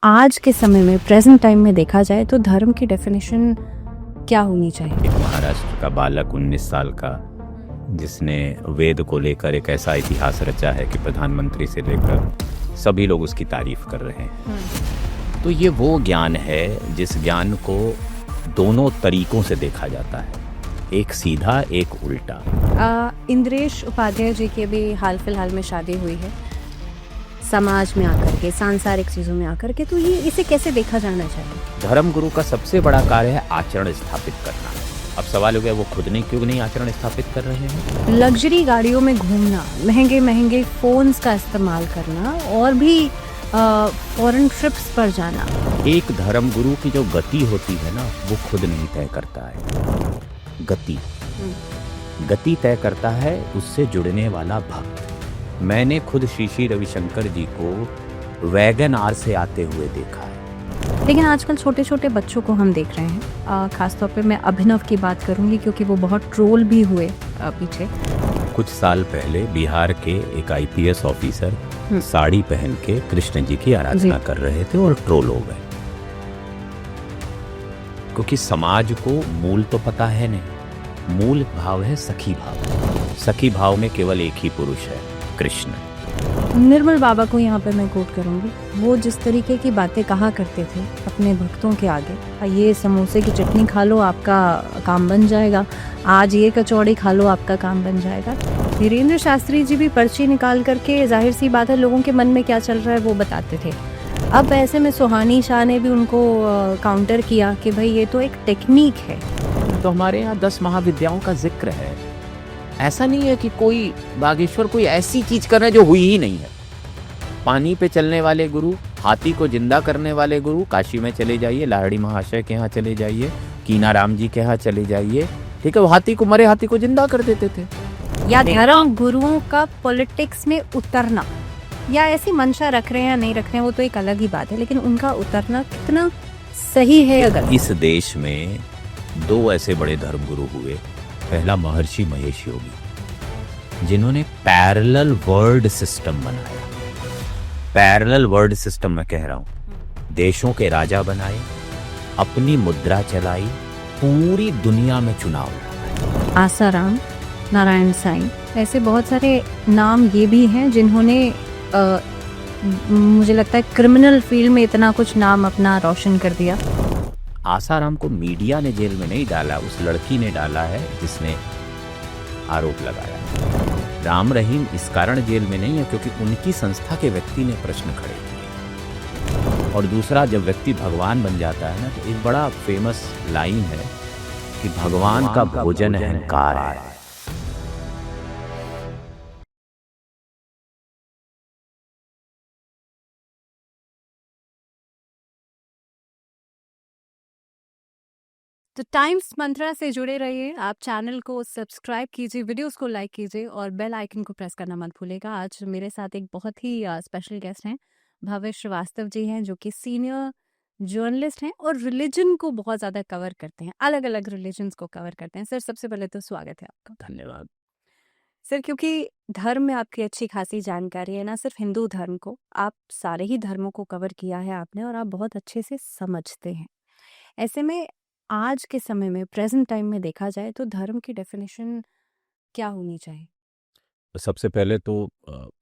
आज के समय में प्रेजेंट टाइम में देखा जाए तो धर्म की डेफिनेशन क्या होनी चाहिए? एक महाराष्ट्र का बालक 19 साल का जिसने वेद को लेकर एक ऐसा इतिहास रचा है कि प्रधानमंत्री से लेकर सभी लोग उसकी तारीफ कर रहे हैं। तो ये वो ज्ञान है जिस ज्ञान को दोनों तरीकों से देखा जाता है, एक सीधा एक उल्टा। इंद्रेश उपाध्याय जी की भी हाल फिलहाल में शादी हुई है, समाज में आकर के, सांसारिक चीज़ों में आकर के, तो ये इसे कैसे देखा जाना चाहिए? धर्म गुरु का सबसे बड़ा कार्य है आचरण स्थापित करना। अब सवाल हो गया वो खुद ने क्यों नहीं आचरण स्थापित कर रहे हैं? लग्जरी गाड़ियों में घूमना, महंगे महंगे फ़ोन्स का इस्तेमाल करना और भी फॉरेन ट्रिप्स पर जाना। एक धर्म गुरु की जो गति होती है ना, वो खुद नहीं तय करता है। गति तय करता है उससे जुड़ने वाला भक्त। मैंने खुद श्री श्री रविशंकर जी को वैगन आर से आते हुए देखा है। लेकिन आजकल छोटे छोटे बच्चों को हम देख रहे हैं, खासतौर पे मैं अभिनव की बात करूंगी क्योंकि वो बहुत ट्रोल भी हुए पीछे। कुछ साल पहले बिहार के एक आईपीएस ऑफिसर साड़ी पहन के कृष्ण जी की आराधना कर रहे थे और ट्रोल हो गए, क्योंकि समाज को मूल तो पता है नहीं। मूल भाव है सखी भाव। सखी भाव में केवल एक ही पुरुष है, कृष्ण। निर्मल बाबा को यहाँ पे मैं कोट करूँगी, वो जिस तरीके की बातें कहा करते थे अपने भक्तों के आगे, ये समोसे की चटनी खा लो आपका काम बन जाएगा, आज ये कचौड़ी खा लो आपका काम बन जाएगा। धीरेन्द्र शास्त्री जी भी पर्ची निकाल करके, जाहिर सी बात है लोगों के मन में क्या चल रहा है वो बताते थे। अब ऐसे में सुहानी शाह ने भी उनको काउंटर किया कि भाई ये तो एक टेक्निक है। तो हमारे यहाँ 10 महाविद्याओं का जिक्र है। ऐसा नहीं है कि कोई बागेश्वर कोई ऐसी चीज कर रहे हैं जो हुई ही नहीं है। पानी पे चलने वाले गुरु, हाथी को जिंदा करने वाले गुरु, काशी में चले जाइए, लाहड़ी महाशय के यहाँ चले जाइए, कीनाराम जी के यहाँ चले जाइए, ठीक है, वो हाथी को, मरे हाथी को जिंदा कर देते थे। या धर्म गुरुओं का पॉलिटिक्स में उतरना, या ऐसी मंशा रख रहे हैं या नहीं रख रहे हैं वो तो एक अलग ही बात है, लेकिन उनका उतरना कितना सही है? अगर इस देश में 2 ऐसे बड़े धर्मगुरु हुए। पहला महर्षि महेश योगी, जिन्होंने पैरेलल वर्ल्ड सिस्टम बनाया। पैरेलल वर्ल्ड सिस्टम मैं कह रहा हूं, देशों के राजा बनाए, अपनी मुद्रा चलाई, पूरी दुनिया में चुनाव लड़ा। आसाराम, नारायण साईं, ऐसे बहुत सारे नाम ये भी हैं जिन्होंने मुझे लगता है क्रिमिनल फील्ड में इतना कुछ नाम अपना रोशन कर दिया। आसाराम को मीडिया ने जेल में नहीं डाला, उस लड़की ने डाला है जिसने आरोप लगाया। राम रहीम इस कारण जेल में नहीं है क्योंकि उनकी संस्था के व्यक्ति ने प्रश्न खड़े किए। और दूसरा, जब व्यक्ति भगवान बन जाता है ना, तो एक बड़ा फेमस लाइन है कि भगवान का भोजन अहंकार है। तो टाइम्स मंत्रा से जुड़े रहिए, आप चैनल को सब्सक्राइब कीजिए, वीडियोस को लाइक कीजिए और बेल आइकन को प्रेस करना मत भूलिएगा। आज मेरे साथ एक बहुत ही स्पेशल गेस्ट हैं, भव्य श्रीवास्तव जी हैं, जो कि सीनियर जर्नलिस्ट हैं और रिलीजन को बहुत ज़्यादा कवर करते हैं, अलग अलग रिलीजन्स को कवर करते हैं। सर, सबसे पहले तो स्वागत है आपका। धन्यवाद सर, क्योंकि धर्म में आपकी अच्छी खासी जानकारी है, ना सिर्फ हिंदू धर्म को, आप सारे ही धर्मों को कवर किया है आपने और आप बहुत अच्छे से समझते हैं। ऐसे में आज के समय में प्रेजेंट टाइम में देखा जाए तो धर्म की डेफिनेशन क्या होनी चाहिए? सबसे पहले तो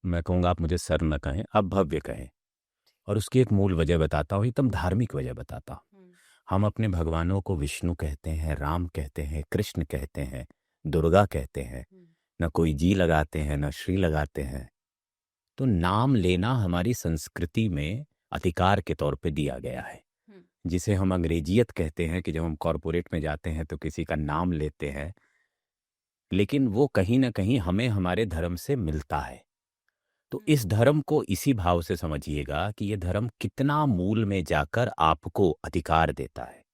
मैं कहूँगा आप मुझे सर न कहें, आप भव्य कहें, और उसकी एक मूल वजह बताता हूँ, एकदम धार्मिक वजह बताता हूँ। हम अपने भगवानों को विष्णु कहते हैं, राम कहते हैं, कृष्ण कहते हैं, दुर्गा कहते हैं, न कोई जी लगाते हैं, न श्री लगाते हैं। तो नाम लेना हमारी संस्कृति में अधिकार के तौर पे दिया गया है, जिसे हम अंग्रेजियत कहते हैं कि जब हम कॉरपोरेट में जाते हैं तो किसी का नाम लेते हैं, लेकिन वो कहीं ना कहीं हमें हमारे धर्म से मिलता है। तो इस धर्म को इसी भाव से समझिएगा कि ये धर्म कितना मूल में जाकर आपको अधिकार देता है।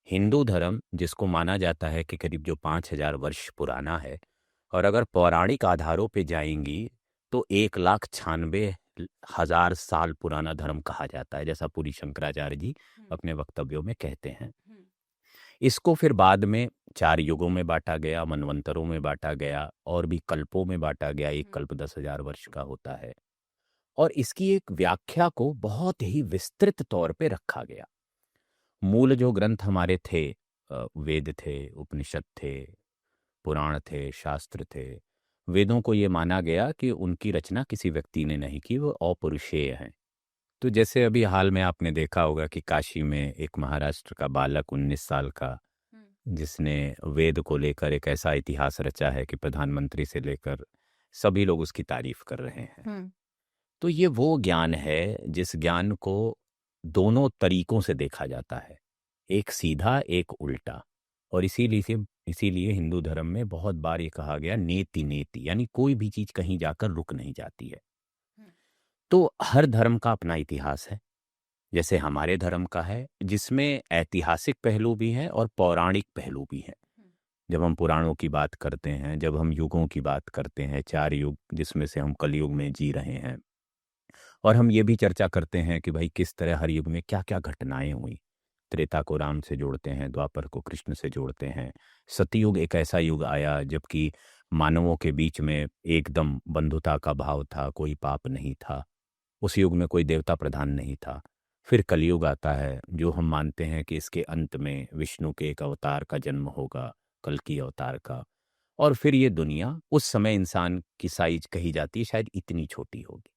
हिंदू धर्म, जिसको माना जाता है कि करीब जो 5,000 वर्ष पुराना है, और अगर पौराणिक आधारों पे जाएंगी तो 1,96,000 साल पुराना धर्म कहा जाता है, जैसा पूरी शंकराचार्य जी अपने वक्तव्यों में कहते हैं। इसको फिर बाद में 4 युगों में बांटा गया, मनवंतरों में बांटा गया और भी कल्पों में बांटा गया। एक कल्प 10,000 वर्ष का होता है। और इसकी एक व्याख्या को बहुत ही विस्तृत तौर पे रखा गया। मूल जो ग्रंथ हमारे थे, वेद थे, उपनिषद थे, पुराण थे, शास्त्र थे। वेदों को ये माना गया कि उनकी रचना किसी व्यक्ति ने नहीं की, वो अपौरुषेय हैं। तो जैसे अभी हाल में आपने देखा होगा कि काशी में एक महाराष्ट्र का बालक 19 साल का, जिसने वेद को लेकर एक ऐसा इतिहास रचा है कि प्रधानमंत्री से लेकर सभी लोग उसकी तारीफ कर रहे हैं। तो ये वो ज्ञान है जिस ज्ञान को दोनों तरीकों से देखा जाता है, एक सीधा एक उल्टा। और इसीलिए हिंदू धर्म में बहुत बार ये कहा गया नेति नेति, यानी कोई भी चीज कहीं जाकर रुक नहीं जाती है। तो हर धर्म का अपना इतिहास है, जैसे हमारे धर्म का है, जिसमें ऐतिहासिक पहलू भी हैं और पौराणिक पहलू भी हैं। जब हम पुराणों की बात करते हैं, जब हम युगों की बात करते हैं, 4 युग जिसमें से हम कलयुग में जी रहे हैं, और हम ये भी चर्चा करते हैं कि भाई किस तरह हर युग में क्या क्या घटनाएं हुई। त्रेता को राम से जोड़ते हैं, द्वापर को कृष्ण से जोड़ते हैं। सतयुग एक ऐसा युग आया जबकि मानवों के बीच में एकदम बंधुता का भाव था, कोई पाप नहीं था। उस युग में कोई देवता प्रधान नहीं था। फिर कलयुग आता है, जो हम मानते हैं कि इसके अंत में विष्णु के एक अवतार का जन्म होगा, कल्कि अवतार का। और फिर ये दुनिया, उस समय इंसान की साइज कही जाती है शायद इतनी छोटी होगी।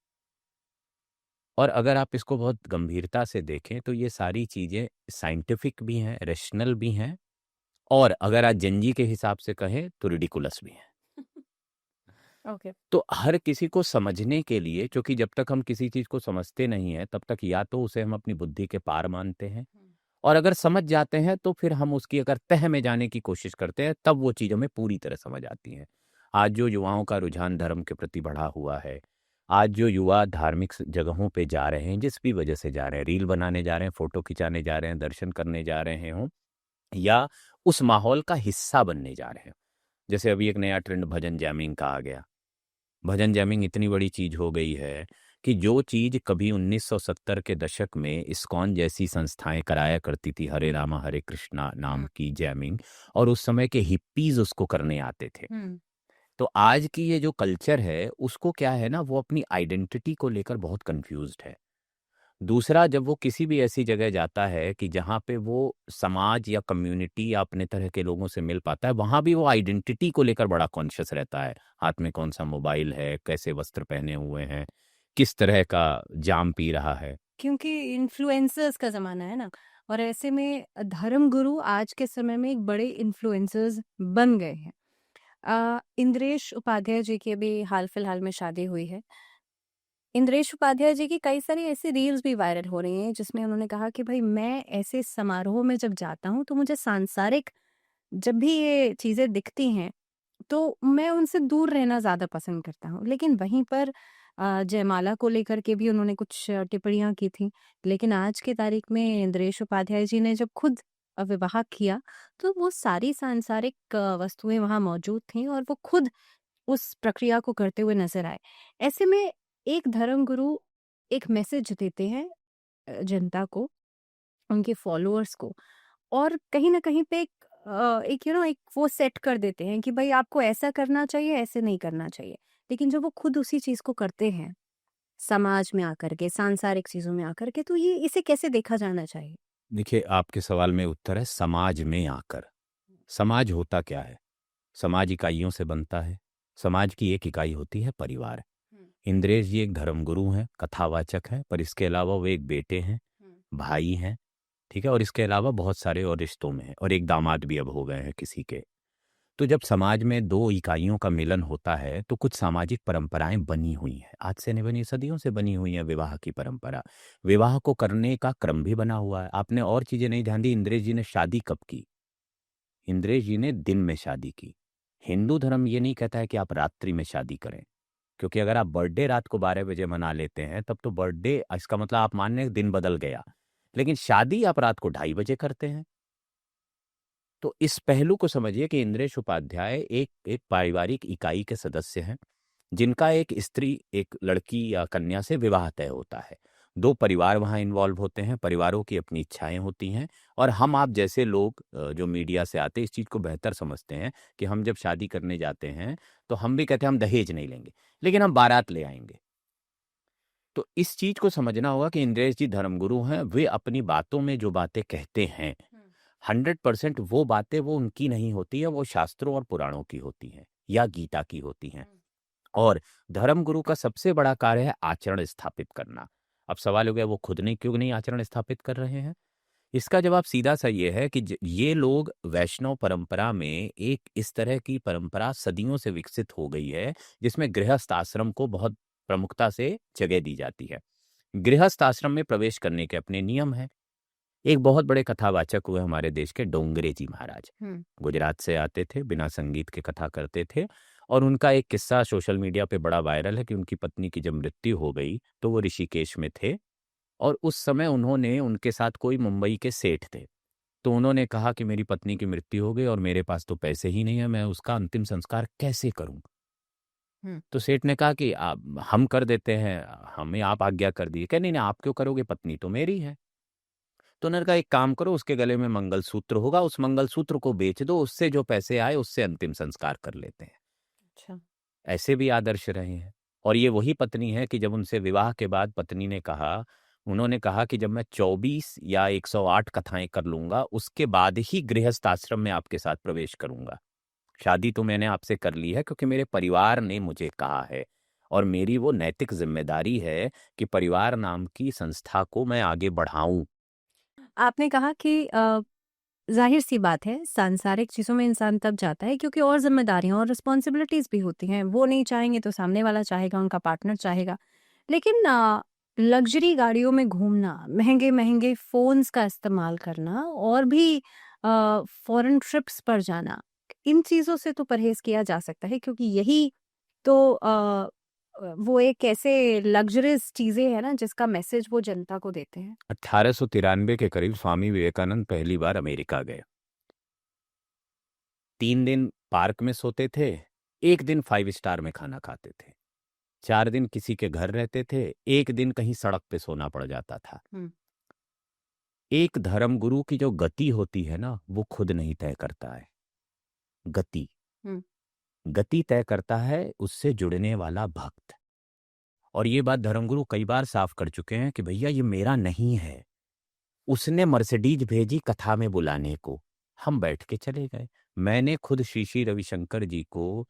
और अगर आप इसको बहुत गंभीरता से देखें तो ये सारी चीजें साइंटिफिक भी हैं, रेशनल भी हैं, और अगर आज जंजी के हिसाब से कहें तो रिडिकुलस भी हैं। ओके। तो हर किसी को समझने के लिए, क्योंकि जब तक हम किसी चीज को समझते नहीं है तब तक या तो उसे हम अपनी बुद्धि के पार मानते हैं, और अगर समझ जाते हैं तो फिर हम उसकी अगर तह में जाने की कोशिश करते हैं, तब वो चीज़ हमें पूरी तरह समझ आती हैं। आज जो युवाओं का रुझान धर्म के प्रति बढ़ा हुआ है, आज जो युवा धार्मिक जगहों पे जा रहे हैं, जिस भी वजह से जा रहे हैं, रील बनाने जा रहे हैं, फोटो खिंचाने जा रहे हैं, दर्शन करने जा रहे हों, या उस माहौल का हिस्सा बनने जा रहे हैं। जैसे अभी एक नया ट्रेंड भजन जैमिंग का आ गया। भजन जैमिंग इतनी बड़ी चीज हो गई है कि जो चीज कभी 1970 के दशक में इस्कॉन जैसी संस्थाएं कराया करती थी, हरे रामा हरे कृष्णा नाम की जैमिंग, और उस समय के हिप्पीज उसको करने आते थे। तो आज की ये जो कल्चर है उसको क्या है ना, वो अपनी आइडेंटिटी को लेकर बहुत कंफ्यूज्ड है। दूसरा, जब वो किसी भी ऐसी जगह जाता है कि जहाँ पे वो समाज या कम्युनिटी या अपने तरह के लोगों से मिल पाता है, वहाँ भी वो आइडेंटिटी को लेकर बड़ा कॉन्शियस रहता है। हाथ में कौन सा मोबाइल है, कैसे वस्त्र पहने हुए हैं, किस तरह का जाम पी रहा है। क्योंकि इन्फ्लुएंसर्स का ज़माना है ना, और ऐसे में धर्म गुरु आज के समय में एक बड़े इन्फ्लुएंसर्स बन गए हैं। इंद्रेश उपाध्याय जी की अभी हाल फिलहाल में शादी हुई है। इंद्रेश उपाध्याय जी की कई सारी ऐसी रील्स भी वायरल हो रही हैं जिसमें उन्होंने कहा कि भाई मैं ऐसे समारोह में जब जाता हूँ तो मुझे सांसारिक जब भी ये चीज़ें दिखती हैं तो मैं उनसे दूर रहना ज़्यादा पसंद करता हूँ। लेकिन वहीं पर जयमाला को लेकर के भी उन्होंने कुछ टिप्पणियाँ की थी। लेकिन आज की तारीख में इंद्रेश उपाध्याय जी ने जब खुद विवाह किया तो वो सारी सांसारिक वस्तुएं वहाँ मौजूद थीं और वो खुद उस प्रक्रिया को करते हुए नजर आए। ऐसे में एक धर्म गुरु एक मैसेज देते हैं जनता को, उनके फॉलोअर्स को, और कहीं न कहीं पे एक एक वो सेट कर देते हैं कि भाई आपको ऐसा करना चाहिए, ऐसे नहीं करना चाहिए। लेकिन जब वो खुद उसी चीज़ को करते हैं, समाज में आकर के, सांसारिक चीज़ों में आकर के, तो ये इसे कैसे देखा जाना चाहिए? देखिए, आपके सवाल में उत्तर है समाज में आकर। समाज होता क्या है? समाज इकाइयों से बनता है। समाज की एक इकाई होती है परिवार। इंद्रेश जी एक धर्मगुरु हैं, कथावाचक हैं, पर इसके अलावा वो एक बेटे हैं, भाई हैं, ठीक है, और इसके अलावा बहुत सारे और रिश्तों में हैं, और एक दामाद भी अब हो गए हैं किसी के। तो जब समाज में दो इकाइयों का मिलन होता है तो कुछ सामाजिक परंपराएं बनी हुई हैं, आज से नहीं बनी, सदियों से बनी हुई है। विवाह की परंपरा, विवाह को करने का क्रम भी बना हुआ है। आपने और चीजें नहीं ध्यान दी, इंद्रेश जी ने शादी कब की? इंद्रेश जी ने दिन में शादी की। हिंदू धर्म ये नहीं कहता है कि आप रात्रि में शादी करें, क्योंकि अगर आप बर्थडे रात को 12 बजे मना लेते हैं तब तो बर्थडे, इसका मतलब आप मान रहे हैं दिन बदल गया। लेकिन शादी आप रात को 2:30 बजे करते हैं। तो इस पहलू को समझिए कि इंद्रेश उपाध्याय एक एक पारिवारिक इकाई के सदस्य हैं, जिनका एक स्त्री, एक लड़की या कन्या से विवाह तय होता है। दो परिवार वहाँ इन्वॉल्व होते हैं, परिवारों की अपनी इच्छाएं होती हैं, और हम आप जैसे लोग जो मीडिया से आते हैं इस चीज़ को बेहतर समझते हैं कि हम जब शादी करने जाते हैं तो हम भी कहते हैं हम दहेज नहीं लेंगे, लेकिन हम बारात ले आएंगे। तो इस चीज को समझना होगा कि इंद्रेश जी धर्मगुरु हैं, वे अपनी बातों में जो बातें कहते हैं 100% वो बातें वो उनकी नहीं होती है, वो शास्त्रों और पुराणों की होती हैं या गीता की होती हैं। और धर्मगुरु का सबसे बड़ा कार्य है आचरण स्थापित करना। अब सवाल हो गया वो खुद नहीं क्यों नहीं आचरण स्थापित कर रहे हैं? इसका जवाब सीधा सा ये है कि ये लोग वैष्णव परंपरा में एक इस तरह की परंपरा सदियों से विकसित हो गई है जिसमें गृहस्थ आश्रम को बहुत प्रमुखता से जगह दी जाती है। गृहस्थ आश्रम में प्रवेश करने के अपने नियम हैं। एक बहुत बड़े कथावाचक हुए हमारे देश के डोंगरे जी महाराज, गुजरात से आते थे, बिना संगीत के कथा करते थे। और उनका एक किस्सा सोशल मीडिया पे बड़ा वायरल है कि उनकी पत्नी की जब मृत्यु हो गई तो वो ऋषिकेश में थे और उस समय उन्होंने उनके साथ कोई मुंबई के सेठ थे, तो उन्होंने कहा कि मेरी पत्नी की मृत्यु हो गई और मेरे पास तो पैसे ही नहीं है, मैं उसका अंतिम संस्कार कैसे करूं? तो सेठ ने कहा कि हम कर देते हैं, हमें आप आज्ञा कर दी। कह नहीं नहीं, आप क्यों करोगे, पत्नी तो मेरी है। तो उन्होंने कहा एक काम करो, उसके गले में मंगलसूत्र होगा, उस मंगलसूत्र को बेच दो, उससे जो पैसे आए उससे अंतिम संस्कार कर लेते हैं। अच्छा। ऐसे भी आदर्श रहे हैं। और ये वही पत्नी है कि जब उनसे विवाह के बाद पत्नी ने कहा, उन्होंने कहा कि जब मैं 24 या 108 कथाएं कर लूंगा उसके बाद ही गृहस्थ आश्रम में आपके साथ प्रवेश करूंगा। शादी तो मैंने आपसे कर ली है क्योंकि मेरे परिवार ने मुझे कहा है और मेरी वो नैतिक जिम्मेदारी है कि परिवार नाम की संस्था को मैं आगे बढ़ाऊं। आपने कहा कि ज़ाहिर सी बात है, सांसारिक चीज़ों में इंसान तब जाता है क्योंकि और ज़िम्मेदारियाँ और रिस्पॉन्सिबिलिटीज़ भी होती हैं। वो नहीं चाहेंगे तो सामने वाला चाहेगा, उनका पार्टनर चाहेगा। लेकिन लग्ज़री गाड़ियों में घूमना, महँगे-महँगे फ़ोन्स का इस्तेमाल करना और भी फ़ॉरेन ट्रिप्स पर जाना, इन चीज़ों से तो परहेज़ किया जा सकता है क्योंकि यही तो वो एक ऐसे लग्ज़रियस चीज़ें हैं ना जिसका मैसेज वो जनता को देते हैं। 1893 के करीब स्वामी विवेकानंद पहली बार अमेरिका गए। 3 दिन पार्क में सोते थे, 1 दिन 5 स्टार में खाना खाते थे, 4 दिन किसी के घर रहते थे, 1 दिन कहीं सड़क पे सोना पड़ जाता था। एक धर्मगुरु की जो गति होती है ना, वो खुद नहीं तय करता है। गति गति तय करता है उससे जुड़ने वाला भक्त। और ये बात धर्मगुरु कई बार साफ कर चुके हैं कि भैया ये मेरा नहीं है। उसने मर्सिडीज भेजी कथा में बुलाने को, हम बैठ के चले गए। मैंने खुद श्री श्री रविशंकर जी को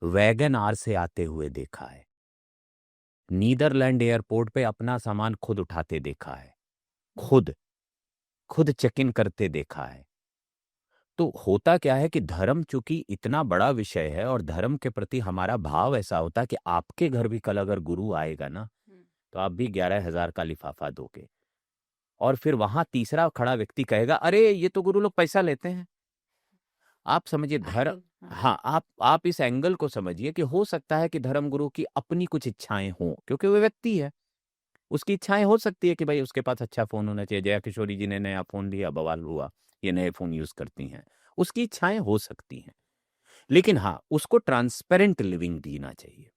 वैगन आर से आते हुए देखा है, नीदरलैंड एयरपोर्ट पे अपना सामान खुद उठाते देखा है, खुद चेक इन करते देखा है। तो होता क्या है कि धर्म चूंकि इतना बड़ा विषय है और धर्म के प्रति हमारा भाव ऐसा होता है कि आपके घर भी कल अगर गुरु आएगा ना तो आप भी 11,000 का लिफाफा दोगे और फिर वहां तीसरा खड़ा व्यक्ति कहेगा अरे ये तो गुरु लोग पैसा लेते हैं। आप समझिए धर्म, हाँ, आप इस एंगल को समझिए कि हो सकता है कि धर्म गुरु की अपनी कुछ इच्छाएं हों क्योंकि वो व्यक्ति है, उसकी इच्छाएं हो सकती है कि भाई उसके पास अच्छा फोन होना चाहिए। जया किशोरी जी ने नया फोन लिया, बवाल हुआ, ये नए फोन यूज करती हैं, उसकी इच्छाएं हो सकती हैं। लेकिन हाँ, उसको ट्रांसपेरेंट लिविंग जीना चाहिए।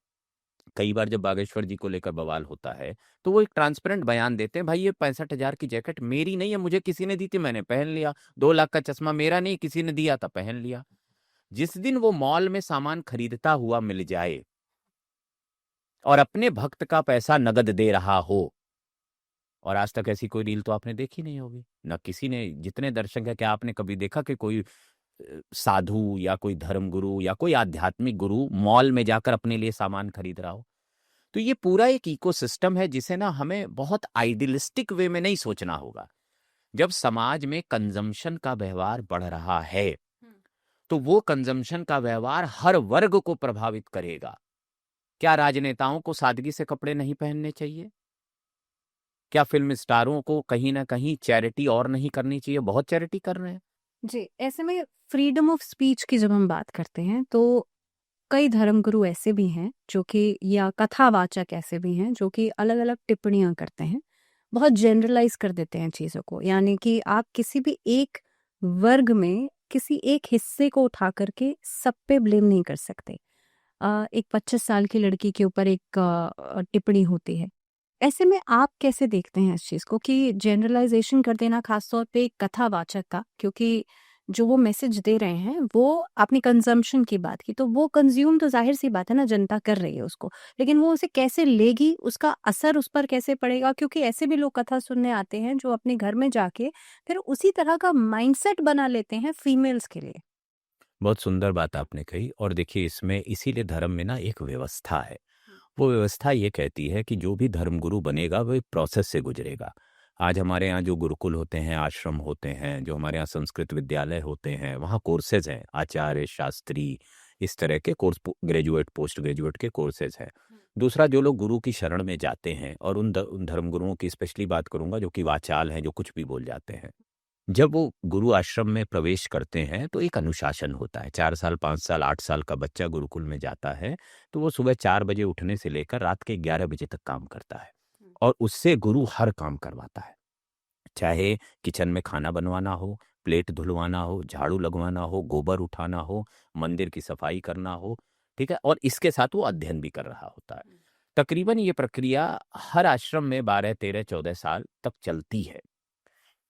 कई बार जब बागेश्वर जी को लेकर बवाल होता है तो वो एक ट्रांसपेरेंट बयान देते हैं, भाई ये 65,000 की जैकेट मेरी नहीं है, मुझे किसी ने दी थी, मैंने पहन लिया। 2 लाख का चश्मा मेरा नहीं, किसी ने दिया था, पहन लिया। जिस दिन वो मॉल में सामान खरीदता हुआ मिल जाए और अपने भक्त का पैसा नगद दे रहा हो, और आज तक ऐसी कोई रील तो आपने देखी नहीं होगी, ना किसी ने, जितने दर्शक है, क्या आपने कभी देखा कि कोई साधु या कोई धर्मगुरु या कोई आध्यात्मिक गुरु मॉल में जाकर अपने लिए सामान खरीद रहा हो? तो ये पूरा एक इकोसिस्टम है जिसे ना हमें बहुत आइडियलिस्टिक वे में नहीं सोचना होगा। जब समाज में कंजम्पशन का व्यवहार बढ़ रहा है तो वो कंजम्पशन का व्यवहार हर वर्ग को प्रभावित करेगा। क्या राजनेताओं को सादगी से कपड़े नहीं पहनने चाहिए? क्या फिल्म स्टारों को कहीं ना कहीं चैरिटी और नहीं करनी चाहिए? बहुत चैरिटी कर रहे हैं। जी, ऐसे में फ्रीडम ऑफ स्पीच की जब हम बात करते हैं तो कई धर्मगुरु ऐसे भी हैं जो कि, या कथावाचक ऐसे भी हैं जो कि अलग अलग टिप्पणियां करते हैं, बहुत जनरलाइज कर देते हैं चीज़ों को। यानी कि आप किसी भी एक वर्ग में किसी एक हिस्से को उठा करके सब पे ब्लेम नहीं कर सकते। एक 25 साल की लड़की के ऊपर एक टिप्पणी होती है, ऐसे में आप कैसे देखते हैं इस चीज़ को कि जनरलाइजेशन कर देना, खासतौर पे एक कथावाचक का, क्योंकि जो वो मैसेज दे रहे हैं वो आपने कंजम्पशन की बात की, तो वो कंज्यूम तो जाहिर सी बात है ना, जनता कर रही है उसको, लेकिन वो उसे कैसे लेगी, उसका असर उस पर कैसे पड़ेगा, क्योंकि ऐसे भी लोग कथा सुनने आते हैं जो अपने घर में जाके फिर उसी तरह का माइंडसेट बना लेते हैं फीमेल्स के लिए। बहुत सुंदर बात आपने कही। और देखिए, इसमें इसीलिए धर्म में ना एक व्यवस्था है। वो व्यवस्था ये कहती है कि जो भी धर्मगुरु बनेगा वो एक प्रोसेस से गुजरेगा। आज हमारे यहाँ जो गुरुकुल होते हैं, आश्रम होते हैं, जो हमारे यहाँ संस्कृत विद्यालय होते हैं, वहाँ कोर्सेज हैं, आचार्य, शास्त्री, इस तरह के कोर्स, ग्रेजुएट, पोस्ट ग्रेजुएट के कोर्सेज हैं। दूसरा, जो लोग गुरु की शरण में जाते हैं, और उन धर्मगुरुओं की स्पेशली बात करूंगा जो कि वाचाल हैं, जो कुछ भी बोल जाते हैं, जब वो गुरु आश्रम में प्रवेश करते हैं तो एक अनुशासन होता है। 4 साल, 5 साल, 8 साल का बच्चा गुरुकुल में जाता है तो वो सुबह 4 बजे उठने से लेकर रात के 11 बजे तक काम करता है, और उससे गुरु हर काम करवाता है। चाहे किचन में खाना बनवाना हो, प्लेट धुलवाना हो, झाड़ू लगवाना हो, गोबर उठाना हो, मंदिर की सफाई करना हो, ठीक है, और इसके साथ वो अध्ययन भी कर रहा होता है। तकरीबन ये प्रक्रिया हर आश्रम में 12, 13, 14 साल तक चलती है।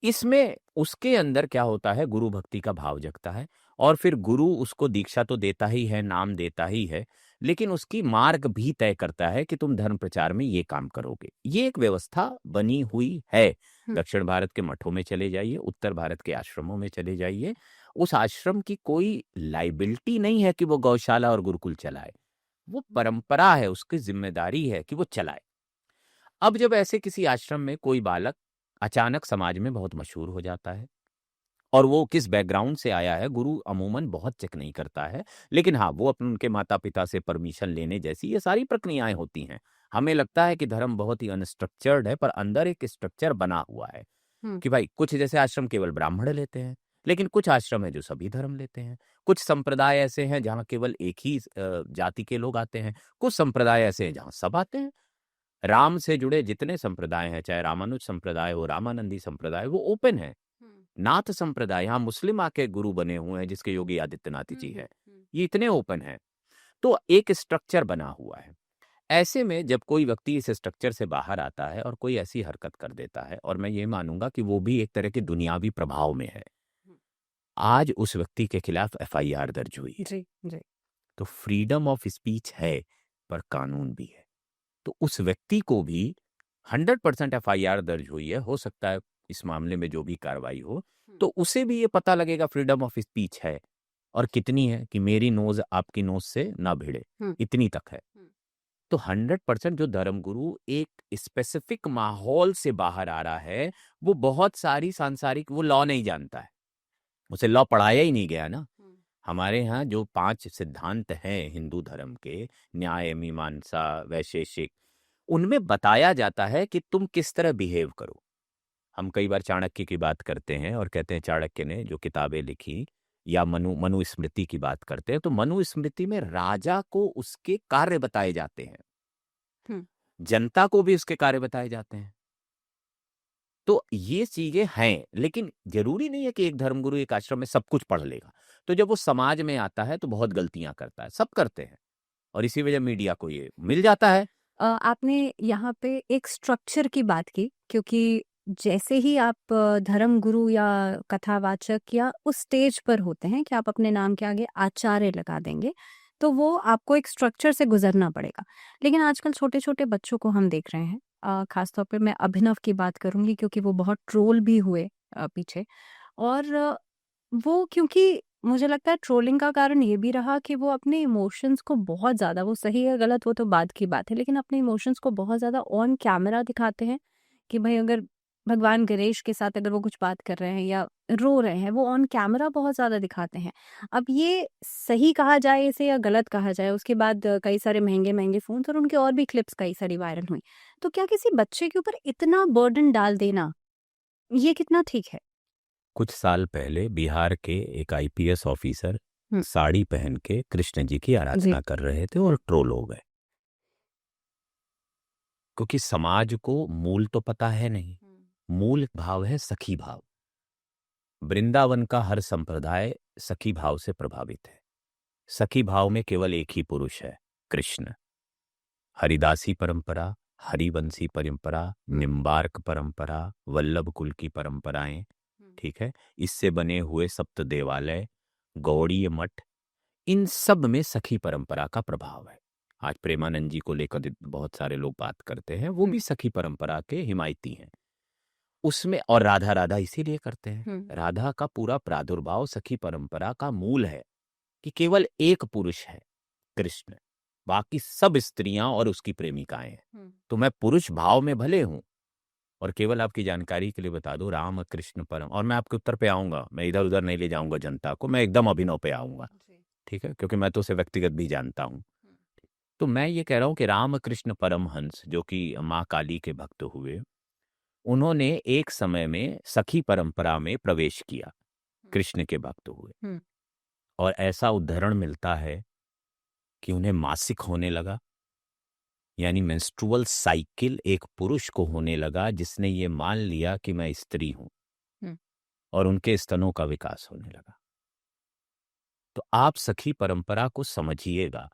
इसमें उसके अंदर क्या होता है, गुरु भक्ति का भाव जगता है, और फिर गुरु उसको दीक्षा तो देता ही है, नाम देता ही है, लेकिन उसकी मार्ग भी तय करता है कि तुम धर्म प्रचार में ये काम करोगे। ये एक व्यवस्था बनी हुई है। दक्षिण भारत के मठों में चले जाइए, उत्तर भारत के आश्रमों में चले जाइए, उस आश्रम की कोई लाइबिलिटी नहीं है कि वो गौशाला और गुरुकुल चलाए। वो परंपरा है, उसकी जिम्मेदारी है कि वो चलाए। अब जब ऐसे किसी आश्रम में कोई बालक अचानक समाज में बहुत मशहूर हो जाता है, और वो किस बैकग्राउंड से आया है गुरु अमूमन बहुत चेक नहीं करता है, लेकिन हाँ, वो अपने उनके माता पिता से परमिशन लेने जैसी ये सारी प्रक्रियाएं होती हैं। हमें लगता है कि धर्म बहुत ही अनस्ट्रक्चर्ड है, पर अंदर एक स्ट्रक्चर बना हुआ है कि भाई, कुछ जैसे आश्रम केवल ब्राह्मण लेते हैं, लेकिन कुछ आश्रम है जो सभी धर्म लेते हैं। कुछ संप्रदाय ऐसे हैं जहाँ केवल एक ही जाति के लोग आते हैं। कुछ संप्रदाय ऐसे हैं जहाँ सब आते हैं। राम से जुड़े जितने संप्रदाय हैं, चाहे रामानुज संप्रदाय हो, रामानंदी संप्रदाय, वो ओपन है। नाथ संप्रदाय, यहाँ मुस्लिम आके गुरु बने हुए हैं, जिसके योगी आदित्यनाथ जी हैं, ये इतने ओपन है। तो एक स्ट्रक्चर बना हुआ है। ऐसे में जब कोई व्यक्ति इस स्ट्रक्चर से बाहर आता है और कोई ऐसी हरकत कर देता है, और मैं ये मानूंगा कि वो भी एक तरह के दुनियावी प्रभाव में है, आज उस व्यक्ति के खिलाफ एफआईआर दर्ज हुई है। जी जी। तो फ्रीडम ऑफ स्पीच है, पर कानून भी है। तो उस व्यक्ति को भी 100% एफआईआर दर्ज हुई है। हो सकता है इस मामले में जो भी कार्रवाई हो, तो उसे भी ये पता लगेगा फ्रीडम ऑफ स्पीच है, और कितनी है कि मेरी नोज आपकी नोज से ना भिड़े, इतनी तक है। तो 100% जो धर्मगुरु एक स्पेसिफिक माहौल से बाहर आ रहा है, वो बहुत सारी सांसारिक, वो लॉ नहीं जानता है, उसे लॉ पढ़ाया ही नहीं गया ना। हमारे यहाँ जो 5 सिद्धांत हैं हिंदू धर्म के, न्याय, मीमांसा, वैशेषिक, उनमें बताया जाता है कि तुम किस तरह बिहेव करो। हम कई बार चाणक्य की बात करते हैं और कहते हैं चाणक्य ने जो किताबें लिखी, या मनुस्मृति की बात करते हैं, तो मनुस्मृति में राजा को उसके कार्य बताए जाते हैं, जनता को भी उसके कार्य बताए जाते हैं। तो ये चीजें हैं, लेकिन जरूरी नहीं है कि एक धर्मगुरु एक आश्रम में सब कुछ पढ़ लेगा। तो जब वो समाज में आता है तो बहुत गलतियां करता है, सब करते हैं, और इसी वजह मीडिया को ये मिल जाता है। आपने यहाँ पे एक स्ट्रक्चर की बात की, क्योंकि जैसे ही आप धर्मगुरु या कथावाचक या उस स्टेज पर होते हैं कि आप अपने नाम के आगे आचार्य लगा देंगे, तो वो आपको एक स्ट्रक्चर से गुजरना पड़ेगा। लेकिन आजकल छोटे छोटे बच्चों को हम देख रहे हैं, खासतौर पे मैं अभिनव की बात करूंगी क्योंकि वो बहुत ट्रोल भी हुए पीछे। और वो, क्योंकि मुझे लगता है ट्रोलिंग का कारण ये भी रहा कि वो अपने इमोशंस को बहुत ज़्यादा, वो सही है गलत वो तो बाद की बात है, लेकिन अपने इमोशंस को बहुत ज़्यादा ऑन कैमरा दिखाते हैं कि भाई अगर भगवान गणेश के साथ अगर वो कुछ बात कर रहे हैं या रो रहे हैं, वो ऑन कैमरा बहुत ज़्यादा दिखाते हैं। अब ये सही कहा जाए इसे या गलत कहा जाए, उसके बाद कई सारे महंगे महंगे फ़ोन्स और उनके और भी क्लिप्स कई सारी वायरल हुई। तो क्या किसी बच्चे के ऊपर इतना बर्डन डाल देना, ये कितना ठीक है? कुछ साल पहले बिहार के एक आईपीएस ऑफिसर हम्म। साड़ी पहन के कृष्ण जी की आराधना कर रहे थे और ट्रोल हो गए, क्योंकि समाज को मूल तो पता है नहीं। मूल भाव है सखी भाव। वृंदावन का हर संप्रदाय सखी भाव से प्रभावित है। सखी भाव में केवल एक ही पुरुष है, कृष्ण। हरिदासी परंपरा, हरिवंशी परंपरा, निम्बार्क परंपरा, वल्लभ कुल की परंपराएं, ठीक है, इससे बने हुए सप्त देवालय, गौड़ीय मठ, इन सब में सखी परंपरा का प्रभाव है। आज प्रेमानंद जी को लेकर बहुत सारे लोग बात करते हैं, वो भी सखी परंपरा के हिमायती हैं उसमें। और राधा राधा इसीलिए करते हैं, राधा का पूरा प्रादुर्भाव सखी परंपरा का मूल है कि केवल एक पुरुष है कृष्ण, बाकी सब स्त्रियां और उसकी प्रेमिकाएं हैं। तो मैं पुरुष भाव में भले हूं। और केवल आपकी जानकारी के लिए बता दूं, राम कृष्ण परम, और मैं आपके उत्तर पे आऊंगा, मैं इधर उधर नहीं ले जाऊंगा जनता को, मैं एकदम अभिनव पे आऊंगा, ठीक है, क्योंकि मैं तो उसे व्यक्तिगत भी जानता हूं। तो मैं ये कह रहा हूं कि रामकृष्ण परमहंस जो कि माँ काली के भक्त हुए, उन्होंने एक समय में सखी परंपरा में प्रवेश किया, कृष्ण के भक्त हुए, और ऐसा उदाहरण मिलता है कि उन्हें मासिक होने लगा, यानी मेंस्ट्रुअल साइकिल एक पुरुष को होने लगा जिसने ये मान लिया कि मैं स्त्री हूं, और उनके स्तनों का विकास होने लगा। तो आप सखी परंपरा को समझिएगा।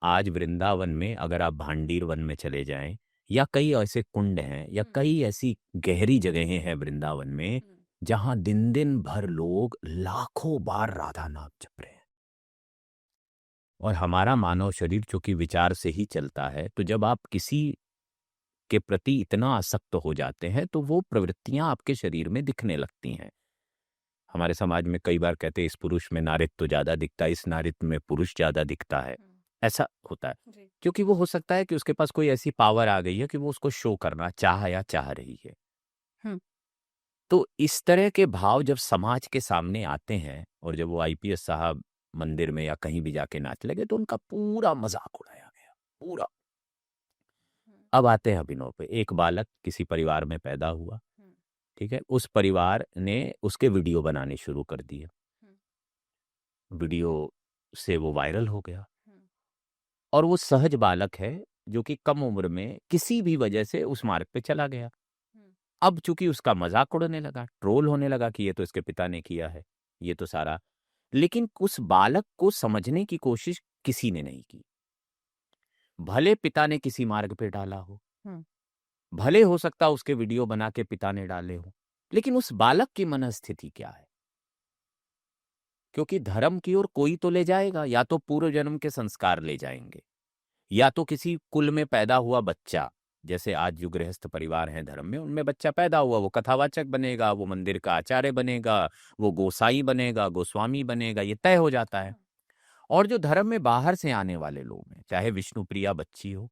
आज वृंदावन में अगर आप भांडीर वन में चले जाएं, या कई ऐसे कुंड हैं, या कई ऐसी गहरी जगहें हैं वृंदावन में जहां दिन दिन भर लोग लाखों बार राधा नाम जप रहे हैं। और हमारा मानव शरीर चूंकि विचार से ही चलता है, तो जब आप किसी के प्रति इतना आसक्त हो जाते हैं तो वो प्रवृत्तियां आपके शरीर में दिखने लगती हैं। हमारे समाज में कई बार कहते हैं इस पुरुष में नारित्व तो ज्यादा दिखता है, इस नारित्व में पुरुष ज्यादा दिखता है। ऐसा होता है क्योंकि वो हो सकता है कि उसके पास कोई ऐसी पावर आ गई है कि वो उसको शो करना चाह या चाह रही है। तो इस तरह के भाव जब समाज के सामने आते हैं, और जब वो आईपीएस साहब मंदिर में या कहीं भी जाके नाच लगे तो उनका पूरा मजाक उड़ाया गया, पूरा। अब आते हैं अभिनव पे। एक बालक किसी परिवार में पैदा हुआ, ठीक है, उस परिवार ने उसके वीडियो बनाने शुरू कर दिए, वीडियो से वो वायरल हो गया, और वो सहज बालक है जो कि कम उम्र में किसी भी वजह से उस मार्ग पे चला गया। अब चूंकि उसका मजाक उड़ने लगा, ट्रोल होने लगा कि ये तो इसके पिता ने किया है, ये तो सारा। लेकिन उस बालक को समझने की कोशिश किसी ने नहीं की। भले पिता ने किसी मार्ग पे डाला हो, भले हो सकता उसके वीडियो बना के पिता ने डाले हो, लेकिन उस बालक की मनस्थिति क्या है? क्योंकि धर्म की ओर कोई तो ले जाएगा, या तो पूर्व जन्म के संस्कार ले जाएंगे, या तो किसी कुल में पैदा हुआ बच्चा, जैसे आज जो गृहस्थ परिवार हैं धर्म में, उनमें बच्चा पैदा हुआ, वो कथावाचक बनेगा, वो मंदिर का आचार्य बनेगा, वो गोसाई बनेगा, गोस्वामी बनेगा, ये तय हो जाता है। और जो धर्म में बाहर से आने वाले लोग हैं, चाहे विष्णुप्रिया बच्ची हो,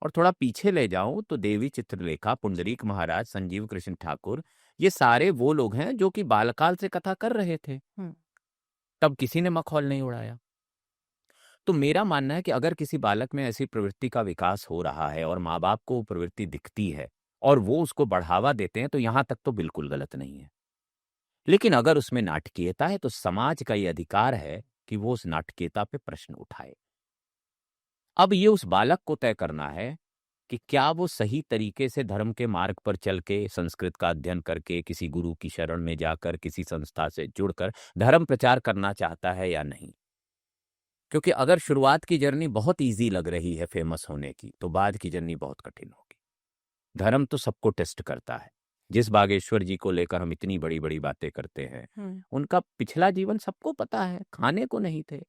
और थोड़ा पीछे ले जाऊं तो देवी चित्रलेखा, पुंडरीक महाराज, संजीव कृष्ण ठाकुर, ये सारे वो लोग हैं जो कि बालकाल से कथा कर रहे थे, तब किसी ने मखौल नहीं उड़ाया। तो मेरा मानना है कि अगर किसी बालक में ऐसी प्रवृत्ति का विकास हो रहा है और माँ बाप को प्रवृत्ति दिखती है और वो उसको बढ़ावा देते हैं, तो यहां तक तो बिल्कुल गलत नहीं है। लेकिन अगर उसमें नाटकीयता है तो समाज का ये अधिकार है कि वो उस नाटकीयता पे प्रश्न उठाए। अब ये उस बालक को तय करना है कि क्या वो सही तरीके से धर्म के मार्ग पर चल के, संस्कृत का अध्ययन करके, किसी गुरु की शरण में जाकर, किसी संस्था से जुड़कर धर्म प्रचार करना चाहता है या नहीं। क्योंकि अगर शुरुआत की जर्नी बहुत इजी लग रही है फेमस होने की, तो बाद की जर्नी बहुत कठिन होगी। धर्म तो सबको टेस्ट करता है। जिस बागेश्वर जी को लेकर हम इतनी बड़ी बड़ी बातें करते हैं, उनका पिछला जीवन सबको पता है। खाने को नहीं थे,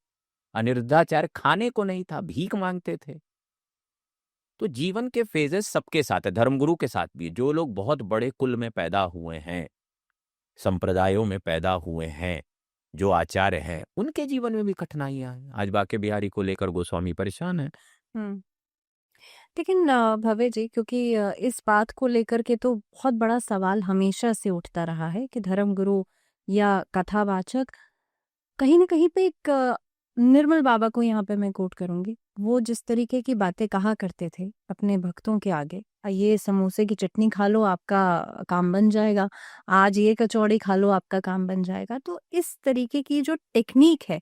अनिरुद्धाचार्य खाने को नहीं था, भीख मांगते थे। तो जीवन के फेजेस सबके साथ है, धर्मगुरु के साथ भी। जो लोग बहुत बड़े कुल में पैदा हुए हैं, संप्रदायों में पैदा हुए हैं, जो आचार्य हैं, उनके जीवन में भी कठिनाइयां हैं। आज बाके बिहारी को लेकर गोस्वामी परेशान है। लेकिन भव्य जी, क्योंकि इस बात को लेकर के तो बहुत बड़ा सवाल हमेशा से उठता रहा है कि धर्मगुरु या कथावाचक कहीं ना कहीं पे एक निर्मल बाबा को यहाँ पे मैं कोट करूंगी, वो जिस तरीके की बातें कहा करते थे अपने भक्तों के आगे, ये समोसे की चटनी खा लो आपका काम बन जाएगा, आज ये कचौड़ी खा लो आपका काम बन जाएगा। तो इस तरीके की जो टेक्निक है,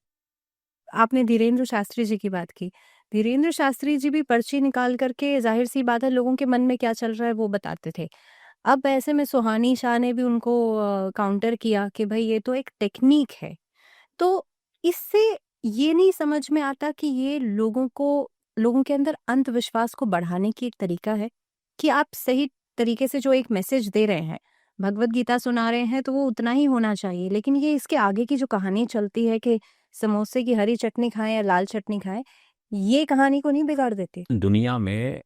आपने धीरेन्द्र शास्त्री जी की बात की, धीरेन्द्र शास्त्री जी भी पर्ची निकाल करके जाहिर सी बात है लोगों के मन में क्या चल रहा है वो बताते थे। अब ऐसे में सुहानी शाह ने भी उनको काउंटर किया कि भाई ये तो एक टेक्निक है। तो इससे ये नहीं समझ में आता कि ये लोगों के अंदर अंधविश्वास को बढ़ाने की एक तरीका है कि आप सही तरीके से जो एक मैसेज दे रहे हैं भगवत गीता सुना रहे हैं तो वो उतना ही होना चाहिए, लेकिन ये इसके आगे की जो कहानी चलती है कि समोसे की हरी चटनी खाएं या लाल चटनी खाएं, ये कहानी को नहीं बिगाड़ देती? दुनिया में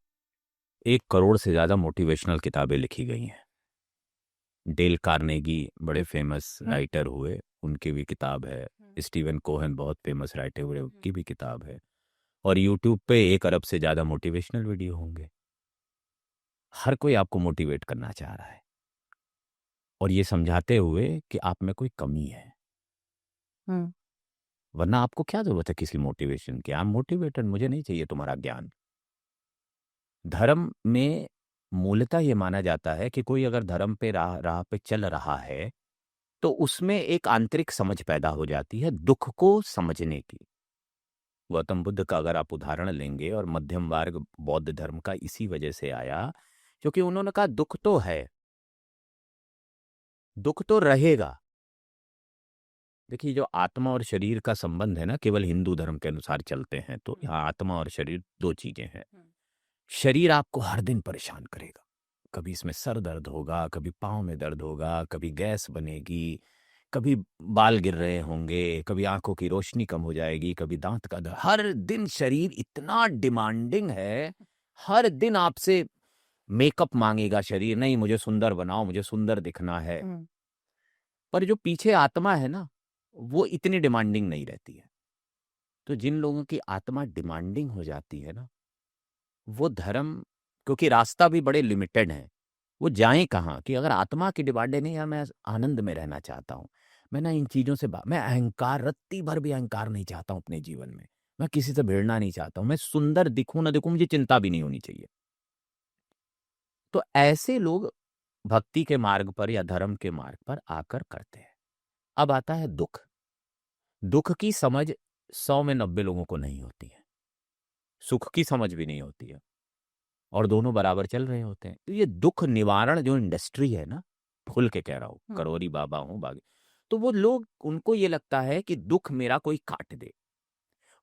1 करोड़ से ज़्यादा मोटिवेशनल किताबें लिखी गई हैं। डेल कार्नेगी बड़े फेमस राइटर हुए, उनकी भी किताब है। स्टीवन कोहेन बहुत फेमस राइटर हुए, उनकी भी किताब है। और यूट्यूब पे 1 अरब से ज़्यादा मोटिवेशनल वीडियो होंगे। हर कोई आपको मोटिवेट करना चाह रहा है, और ये समझाते हुए कि आप में कोई कमी है। हम्म। वरना आपको क्या जरूरत है किसी मोटिवेशन की? आई एम मोटिवेटेड, मुझे नहीं चाहिए तुम्हारा ज्ञान। धर्म में मूलतः ये माना जाता है कि कोई अगर धर्म पे राह पे चल रहा है तो उसमें एक आंतरिक समझ पैदा हो जाती है दुख को समझने की। गौतम बुद्ध का अगर आप उदाहरण लेंगे, और मध्यम वर्ग बौद्ध धर्म का इसी वजह से आया, क्योंकि उन्होंने कहा दुख तो है, दुख तो रहेगा। देखिए, जो आत्मा और शरीर का संबंध है ना, केवल हिंदू धर्म के अनुसार चलते हैं तो यहाँ आत्मा और शरीर दो चीजें हैं। शरीर आपको हर दिन परेशान करेगा, कभी इसमें सर दर्द होगा, कभी पाँव में दर्द होगा, कभी गैस बनेगी, कभी बाल गिर रहे होंगे, कभी आंखों की रोशनी कम हो जाएगी, कभी दांत का दर्द। हर दिन शरीर इतना डिमांडिंग है, हर दिन आपसे मेकअप मांगेगा शरीर, नहीं मुझे सुंदर बनाओ, मुझे सुंदर दिखना है। पर जो पीछे आत्मा है ना, वो इतनी डिमांडिंग नहीं रहती है। तो जिन लोगों की आत्मा डिमांडिंग हो जाती है ना, वो धर्म, क्योंकि रास्ता भी बड़े लिमिटेड है, वो जाएं कहाँ? कि अगर आत्मा की डिमांडें नहीं है, मैं आनंद में रहना चाहता हूँ, मैं ना इन चीज़ों से मैं अहंकार, रत्ती भर भी अहंकार नहीं चाहता हूँ अपने जीवन में, मैं किसी से भिड़ना नहीं चाहता हूँ, मैं सुंदर दिखूं ना दिखूं, मुझे चिंता भी नहीं होनी चाहिए। तो ऐसे लोग भक्ति के मार्ग पर या धर्म के मार्ग पर आकर करते हैं। अब आता है दुख। दुख की समझ 100 में 90 लोगों को नहीं होती है, सुख की समझ भी नहीं होती है, और दोनों बराबर चल रहे होते हैं। तो ये दुख निवारण जो इंडस्ट्री है ना, खुल के कह रहा हूँ, करोरी बाबा हूँ बागी, तो वो लोग, उनको ये लगता है कि दुख मेरा कोई काट दे।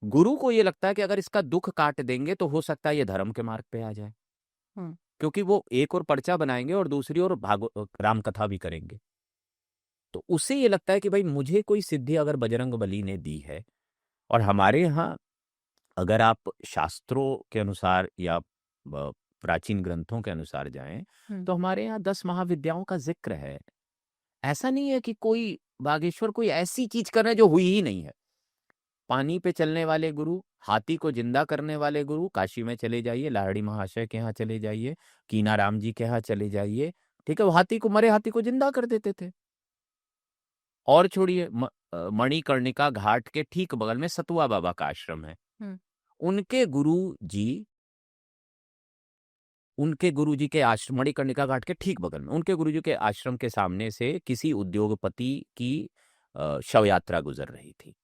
गुरु को ये लगता है कि अगर इसका दुख काट देंगे तो हो सकता है ये धर्म के मार्ग पे आ जाए, क्योंकि वो एक और पर्चा बनाएंगे और दूसरी ओर राम कथा भी करेंगे। तो उसे ये लगता है कि भाई मुझे कोई सिद्धि अगर बजरंग बली ने दी है, और हमारे यहाँ अगर आप शास्त्रों के अनुसार या प्राचीन ग्रंथों के अनुसार जाएं तो हमारे यहाँ 10 महाविद्याओं का जिक्र है। ऐसा नहीं है कि कोई बागेश्वर कोई ऐसी चीज कर रहे हैं जो हुई ही नहीं है। पानी पे चलने वाले गुरु, हाथी को जिंदा करने वाले गुरु, काशी में चले जाइए, लाहड़ी महाशय के यहाँ चले जाइए, कीनाराम जी के यहाँ चले जाइए, ठीक है, वो हाथी को, मरे हाथी को जिंदा कर देते थे। और छोड़िए, मणिकर्णिका घाट के ठीक बगल में सतुआ बाबा का आश्रम है, उनके गुरु जी के आश्रम, मणिकर्णिका घाट के ठीक बगल में उनके गुरु जी के आश्रम के सामने से किसी उद्योगपति की शव यात्रा गुजर रही थी।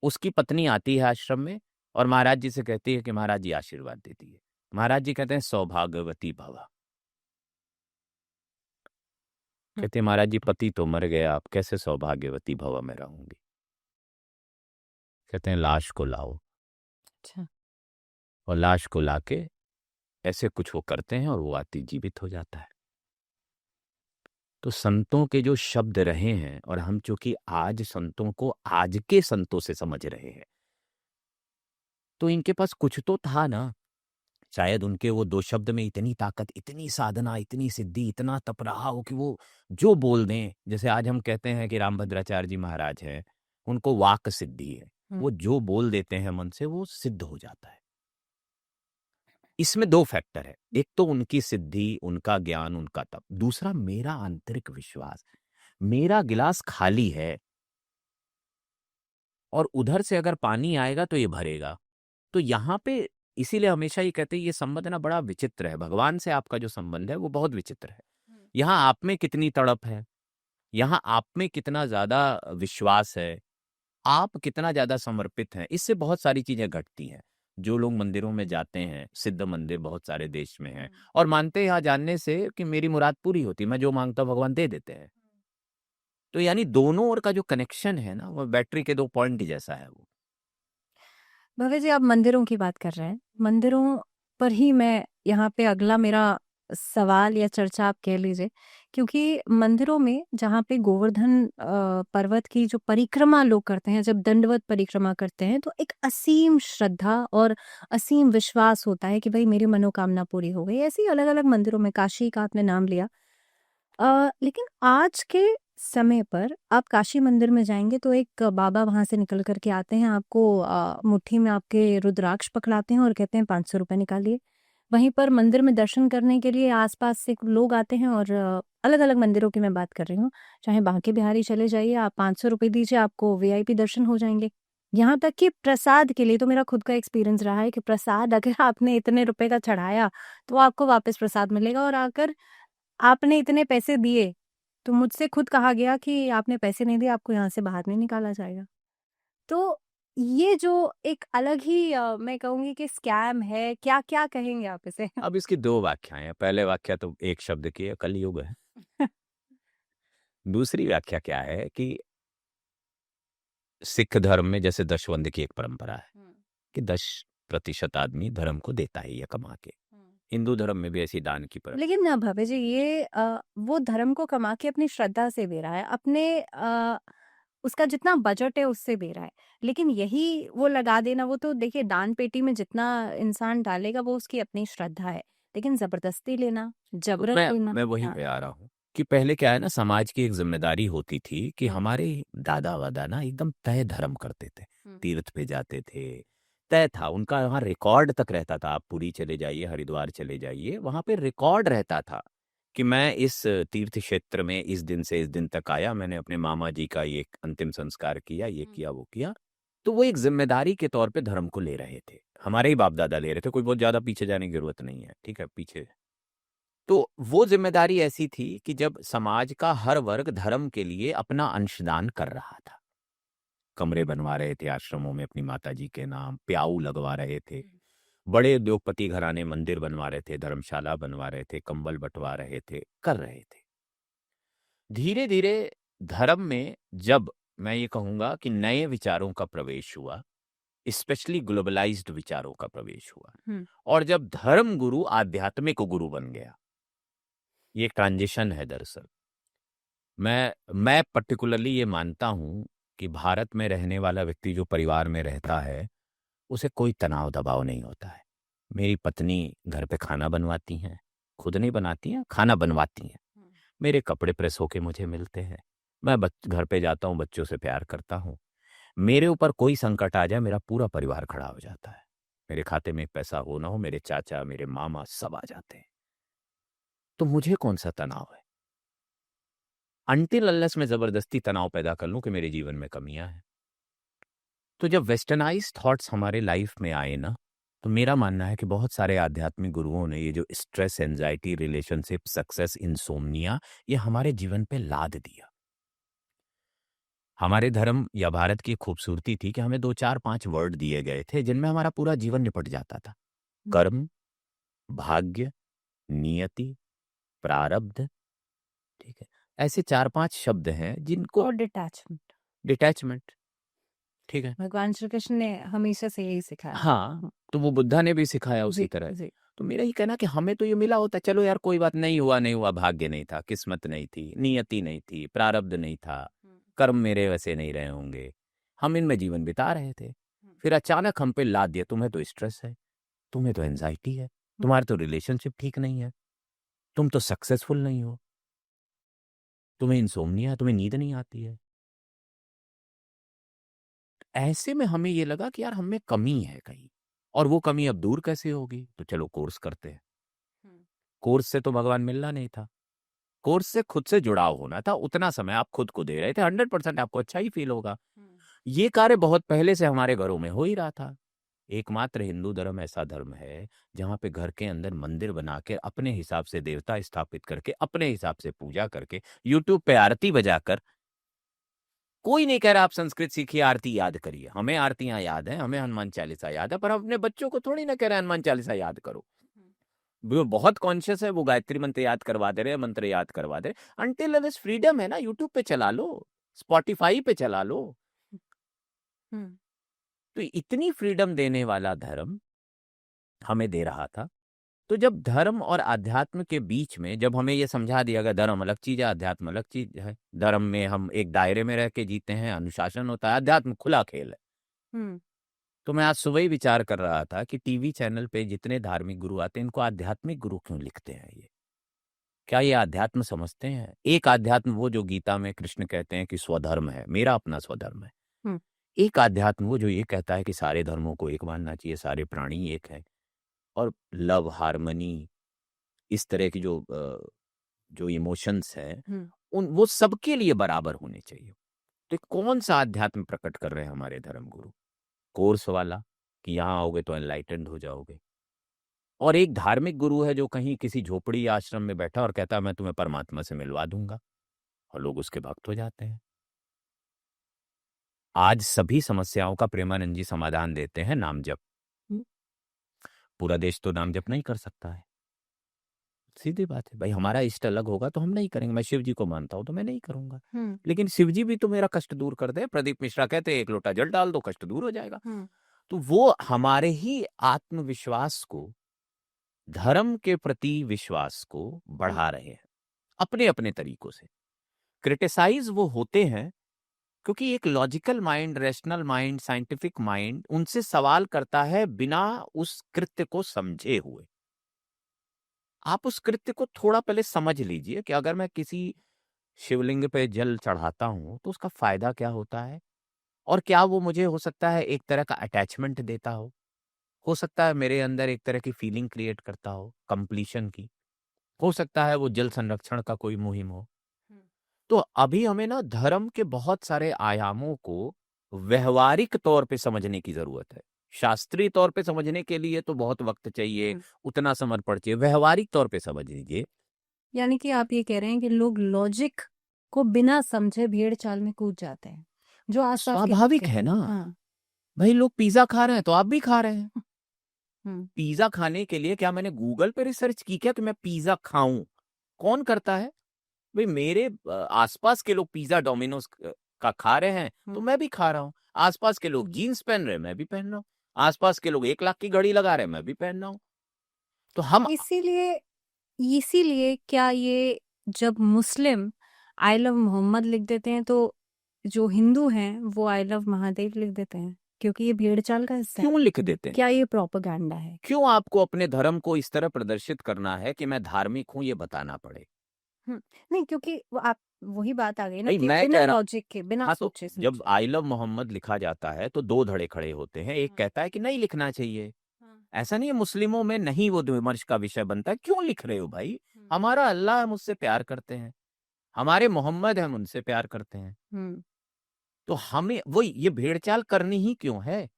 उसकी पत्नी आती है आश्रम में और महाराज जी से कहती है कि महाराज जी आशीर्वाद देती है। महाराज जी कहते हैं सौभाग्यवती भव। कहते हैं महाराज जी पति तो मर गया, आप कैसे सौभाग्यवती भव में रहूंगी? कहते हैं लाश को लाओ। अच्छा। और लाश को लाके ऐसे कुछ वो करते हैं और वो आती जीवित हो जाता है। तो संतों के जो शब्द रहे हैं, और हम चूंकि आज संतों को आज के संतों से समझ रहे हैं, तो इनके पास कुछ तो था ना। शायद उनके वो 2 शब्द में इतनी ताकत, इतनी साधना, इतनी सिद्धि, इतना तप रहा हो कि वो जो बोल दें, जैसे आज हम कहते हैं कि रामभद्राचार्य जी महाराज हैं, उनको वाक सिद्धि है, वो जो बोल देते हैं मन से वो सिद्ध हो जाता है। इसमें 2 फैक्टर है, एक तो उनकी सिद्धि, उनका ज्ञान, उनका तप, दूसरा मेरा आंतरिक विश्वास। मेरा गिलास खाली है और उधर से अगर पानी आएगा तो ये भरेगा। तो यहाँ पे इसीलिए हमेशा ये कहते हैं ये संबंध ना बड़ा विचित्र है, भगवान से आपका जो संबंध है वो बहुत विचित्र है। यहाँ आप में कितनी तड़प है, यहाँ आप में कितना ज्यादा विश्वास है, आप कितना ज्यादा समर्पित हैं, इससे बहुत सारी चीजें घटती हैं। जो लोग मंदिरों में जाते हैं, सिद्ध मंदिर बहुत सारे देश में हैं, और मानते हैं यहाँ जानने से कि मेरी मुराद पूरी होती, मैं जो मांगता हूँ भगवान दे देते हैं। तो यानी दोनों ओर का जो कनेक्शन है ना, वो बैटरी के 2 पॉइंट जैसा है वो। भव्य जी, आप मंदिरों की बात कर रहे हैं, मंदिरों पर ही मैं यहाँ पे अगला मेरा सवाल या चर्चा आप कह लीजिए, क्योंकि मंदिरों में जहाँ पे गोवर्धन पर्वत की जो परिक्रमा लोग करते हैं, जब दंडवत परिक्रमा करते हैं, तो एक असीम श्रद्धा और असीम विश्वास होता है कि भई मेरी मनोकामना पूरी हो गई। ऐसे ही अलग-अलग मंदिरों में, काशी का आपने नाम लिया। लेकिन आज के समय पर आप काशी मंदिर में जाएँगे तो एक बाबा वहाँ से निकल कर के आते हैं, आपको मुट्ठी में आपके रुद्राक्ष पकड़ाते हैं और कहते हैं ₹500 निकालिए। वहीं पर मंदिर में दर्शन करने के लिए आस-पास से लोग आते हैं और अलग-अलग मंदिरों की मैं बात कर रही हूँ। चाहे बांके बिहारी चले जाइए, आप ₹500 दीजिए, आपको वीआईपी दर्शन हो जाएँगे। यहाँ तक कि प्रसाद के लिए तो मेरा खुद का एक्सपीरियंस रहा है कि प्रसाद अगर आपने इतने रुपए का चढ़ाया, तो आपको वापस प्रसाद मिलेगा और अगर आपने इतने पैसे दिए, तो मुझसे खुद कहा गया कि आपने पैसे नहीं दिए, आपको यहाँ से बाहर नहीं निकाला जाएगा। तो ये जो एक अलग ही मैं कहूँगी कि स्कैम है, क्या कहेंगे आप इसे? अब इसकी 2 व्याख्याएँ हैं। पहले व्याख्या तो एक शब्द की है, कलयुग है। दूसरी व्याख्या क्या है कि सिख धर्म में जैसे दशवंध की एक परंपरा है हुँ, कि 10% आदमी धर्म को देता ही है कमा के। हुँ। हिंदू धर्म में भी ऐसी दान की लेकिन ना भव्य जी, ये वो धर्म को कमा के अपनी श्रद्धा से दे रहा है, अपने उसका जितना बजट है उससे दे रहा है। लेकिन यही वो लगा देना, वो तो देखिए दान पेटी में जितना इंसान डालेगा वो उसकी अपनी श्रद्धा है। लेकिन ज़बरदस्ती लेना, तो जबरन लेना, मैं वहीं हाँ। पे आ रहा हूँ कि पहले क्या है ना, समाज की एक जिम्मेदारी होती थी कि हुँ, हमारे दादा वादा ना एकदम तय धर्म करते थे, हुँ, तीर्थ पे जाते थे, तय था उनका, वहाँ रिकॉर्ड तक रहता था। आप पुरी चले जाइए, हरिद्वार चले जाइए, वहाँ पे रिकॉर्ड रहता था कि मैं इस तीर्थ क्षेत्र में इस दिन से इस दिन तक आया, मैंने अपने मामा जी का ये अंतिम संस्कार किया, ये हुँ, किया, वो किया। तो वो एक जिम्मेदारी के तौर पे धर्म को ले रहे थे, हमारे ही बाप दादा ले रहे थे, कोई बहुत ज्यादा पीछे जाने की जरूरत नहीं है, ठीक है, पीछे। तो वो ज़िम्मेदारी ऐसी थी कि जब समाज का हर वर्ग धर्म के लिए अपना अंशदान कर रहा था। कमरे बनवा रहे थे आश्रमों में अपनी माताजी के नाम, प्याऊ लगवा रहे थे। हुँ, बड़े उद्योगपति घराने मंदिर बनवा रहे थे, धर्मशाला बनवा रहे थे, कंबल बँटवा रहे थे, कर रहे थे। धीरे-धीरे धर्म में जब मैं ये कहूँगा कि नए विचारों का प्रवेश हुआ, स्पेशली ग्लोबलाइज़्ड विचारों का प्रवेश हुआ हुँ, और जब धर्म गुरु आध्यात्मिक गुरु बन गया, ये एक ट्रांज़िशन है दरअसल। मैं पर्टिकुलरली ये मानता हूँ कि भारत में रहने वाला व्यक्ति जो परिवार में रहता है, उसे कोई तनाव दबाव नहीं होता है। मेरी पत्नी घर पे खाना बनवाती हैं, खुद नहीं बनाती हैं, खाना बनवाती हैं। हुँ, मेरे कपड़े प्रेस होके मुझे मिलते हैं। मैं घर पे जाता हूँ, बच्चों से प्यार करता हूँ। मेरे ऊपर कोई संकट आ जाए, मेरा पूरा परिवार खड़ा हो जाता है। मेरे खाते में पैसा हो ना हो, मेरे चाचा, मेरे मामा सब आ जाते हैं। तो मुझे कौन-सा तनाव है? अनटिल अनलेस मैं ज़बरदस्ती तनाव पैदा कर लूँ कि मेरे जीवन में कमियाँ हैं। तो जब वेस्टर्नाइज़्ड थॉट्स हमारे लाइफ में आए ना, तो मेरा मानना है कि बहुत सारे आध्यात्मिक गुरुओं ने ये जो stress, anxiety, relationship, success, insomnia, ये हमारे जीवन पे लाद दिया। हमारे धर्म या भारत की खूबसूरती थी कि हमें 2, 4, 5 वर्ड दिए गए थे जिनमें हमारा पूरा जीवन निपट जाता था। हुँ। कर्म, भाग्य, नियति, प्रारब्ध, ठीक है? ऐसे 4-5 शब्द हैं जिनको और डिटैचमेंट। डिटैचमेंट, ठीक है? भगवान श्री कृष्ण ने हमेशा से यही सिखाया। हाँ, हुँ, तो वो बुद्धा ने भी सिखाया उसी जी, तरह। जी। तो मेरा ये कहना कि हमें तो ये मिला होता, चलो यार कोई बात नहीं हुआ, नहीं हुआ, भाग्य नहीं था, किस्मत नहीं थी, नियति नहीं थी, प्रारब्ध नहीं था, हुँ, कर्म मेरे वैसे नहीं रहे होंगे। हम इनमें जीवन बिता रहे थे। हुँ, फिर अचानक हम पे लाद दिया, तुम्हें तो स्ट्रेस है, तुम्हें तो एंग्ज़ायटी है, हुँ, तुम्हारा तो रिलेशनशिप ठीक नहीं है, तुम तो सक्सेसफुल नहीं हो, तुम्हें इनसोम्निया है, तुम्हें नींद नहीं आती है। ऐसे में हमें ये लगा कि यार हम में कमी है कहीं, और वो कमी अब दूर कैसे होगी? तो चलो कोर्स करते हैं। हुँ, कोर्स से तो भगवान मिलना नहीं था। कोर्स से खुद से जुड़ाव होना था, उतना समय आप खुद को दे रहे थे, 100% आपको अच्छा ही फ़ील होगा। हुँ, ये कार्य बहुत पहले से हमारे घरों में हो ही रहा था। एकमात्र हिंदू धर्म ऐसा धर्म है, जहाँ पे घर के अंदर मंदिर बना के अपने हिसाब से देवता स्थापित करके, अपने हिसाब से पूजा करके, यूट्यूब पे आरती बजाकर, कोई नहीं कह रहा आप संस्कृत सीखिए, आरती याद करिए। हमें आरतियाँ याद हैं, हमें हनुमान चालीसा याद है, पर हम अपने बच्चों को थोड़ी ना कह रहे हैं हनुमान चालीसा याद करो। हुँ, वो बहुत कॉन्शियस है, वो गायत्री मंत्र याद करवा दे रहे हैं, मंत्र याद करवा दे रहे हैं। अनटिल अनलेस फ्रीडम है ना, यूट्यूब पे चला लो, स्पॉटिफाई पे चला लो। हुँ, तो इतनी फ्रीडम देने वाला धर्म हमें दे रहा था, तो जब धर्म और अध्यात्म के बीच में जब हमें ये समझा दिया गया धर्म अलग चीज है, अध्यात्म अलग चीज है, धर्म में हम एक दायरे में रह के जीते हैं, अनुशासन होता है, अध्यात्म खुला खेल है। हम्म तो मैं आज सुबह ही विचार कर रहा था कि टीवी चैनल पे जितने धार्मिक गुरु आते हैं, इनको आध्यात्मिक गुरु क्यों लिखते हैं ये? क्या ये आध्यात्म समझते हैं? एक आध्यात्म वो जो गीता में कृष्ण कहते हैं कि स्वधर्म है, मेरा अपना स्वधर्म है। हम्म एक आध्यात्म वो जो ये कहता है कि सारे धर्मों को एक मानना चाहिए, सारे प्राणी एक है, और लव, हार्मनी, इस तरह की जो इमोशंस हैं, हम्म उन वो सबके लिए बराबर होने चाहिए। तो ये कौन सा आध्यात्म प्रकट कर रहे हैं हमारे धर्म गुरु? कोर्स वाला कि यहाँ आओगे तो एनलाइटेंड हो जाओगे, और एक धार्मिक गुरु है जो कहीं किसी झोपड़ी आश्रम में बैठा और कहता है मैं तुम्हें परमात्मा से मिलवा दूंगा, और लोग उसके भक्त हो जाते हैं। आज सभी समस्याओं का प्रेमानंद जी समाधान देते हैं, नाम जप। हम्म पूरा देश तो नाम जप नहीं कर सकता है, सीधी बात है भाई। हमारा इष्ट अलग होगा तो हम नहीं करेंगे। मैं शिव जी को मानता हूं तो मैं नहीं करूंगा, हम्म लेकिन शिव जी भी तो मेरा कष्ट दूर कर दे। प्रदीप मिश्रा कहते हैं एक लोटा जल डाल दो, कष्ट दूर हो जाएगा। हम्म तो वो हमारे ही आत्मविश्वास को, धर्म के प्रति विश्वास को बढ़ा रहे हैं अपने अपने तरीकों से। क्रिटिसाइज वो होते हैं क्योंकि एक logical mind, rational mind, scientific mind उनसे सवाल करता है बिना उस कृत्य को समझे हुए। आप उस कृत्य को थोड़ा पहले समझ लीजिए कि अगर मैं किसी शिवलिंग पे जल चढ़ाता हूं तो उसका फायदा क्या होता है, और क्या वो मुझे हो सकता है एक तरह का अटैचमेंट देता हो सकता है मेरे अंदर एक तरह की फीलिंग क्रिएट करता हो कंप्लीशन की, हो सकता है वो जल संरक्षण का कोई मुहिम हो। तो अभी हमें ना धर्म के बहुत सारे आयामों को व्यवहारिक तौर पे समझने की जरूरत है। शास्त्रीय तौर पे समझने के लिए तो बहुत वक्त चाहिए, उतना समर्पण चाहिए। व्यवहारिक तौर पे समझ लीजिए। यानी कि आप ये कह रहे हैं कि लोग लॉजिक को बिना समझे भेड़ चाल में कूद जाते हैं, जो आसपास के स्वाभाविक कहते है हैं। ना हाँ भाई, लोग पिज्जा खा रहे हैं तो आप भी खा रहे हैं। हम्म पिज्जा खाने के लिए क्या मैंने गूगल पे रिसर्च की क्या कि मैं पिज्जा खाऊं? कौन करता है भाई? मेरे आसपास के लोग पिज्जा डोमिनोज का खा रहे हैं तो मैं भी खा रहा हूँ। आसपास के लोग जीन्स पहन रहे हैं, मैं भी पहन रहा हूँ। आसपास के लोग 1 लाख की घड़ी लगा रहे हैं, मैं भी पहन रहा हूँ। तो हम इसीलिए इसीलिए क्या ये जब मुस्लिम आई लव मोहम्मद लिख देते हैं तो जो हिंदू हैं वो आई लव महादेव लिख देते हैं, क्योंकि ये भेड़ चाल का हिस्सा है? क्यों लिख देते हैं? क्या ये प्रोपेगेंडा है? क्यों आपको अपने धर्म को इस तरह प्रदर्शित करना है कि मैं धार्मिक हूं, ये बताना पड़े? नहीं, क्योंकि आप वही बात आ गई ना भाई कि मैं बिना कह रहा लॉजिक के, बिना हाँ, तो सोचे जब समझे। आई लव मोहम्मद लिखा जाता है तो 2 धड़े खड़े होते हैं। एक कहता है कि नहीं लिखना चाहिए। ऐसा नहीं है, मुस्लिमों में नहीं वो विमर्श का विषय बनता है। क्यों लिख रहे हो भाई? हमारा अल्लाह है, मुझसे प्यार करते हैं। हमारे मोहम्मद है, हम उनसे प्यार करते हैं। हम्म तो हमें वो ये भेड़चाल करनी ही क्यों है?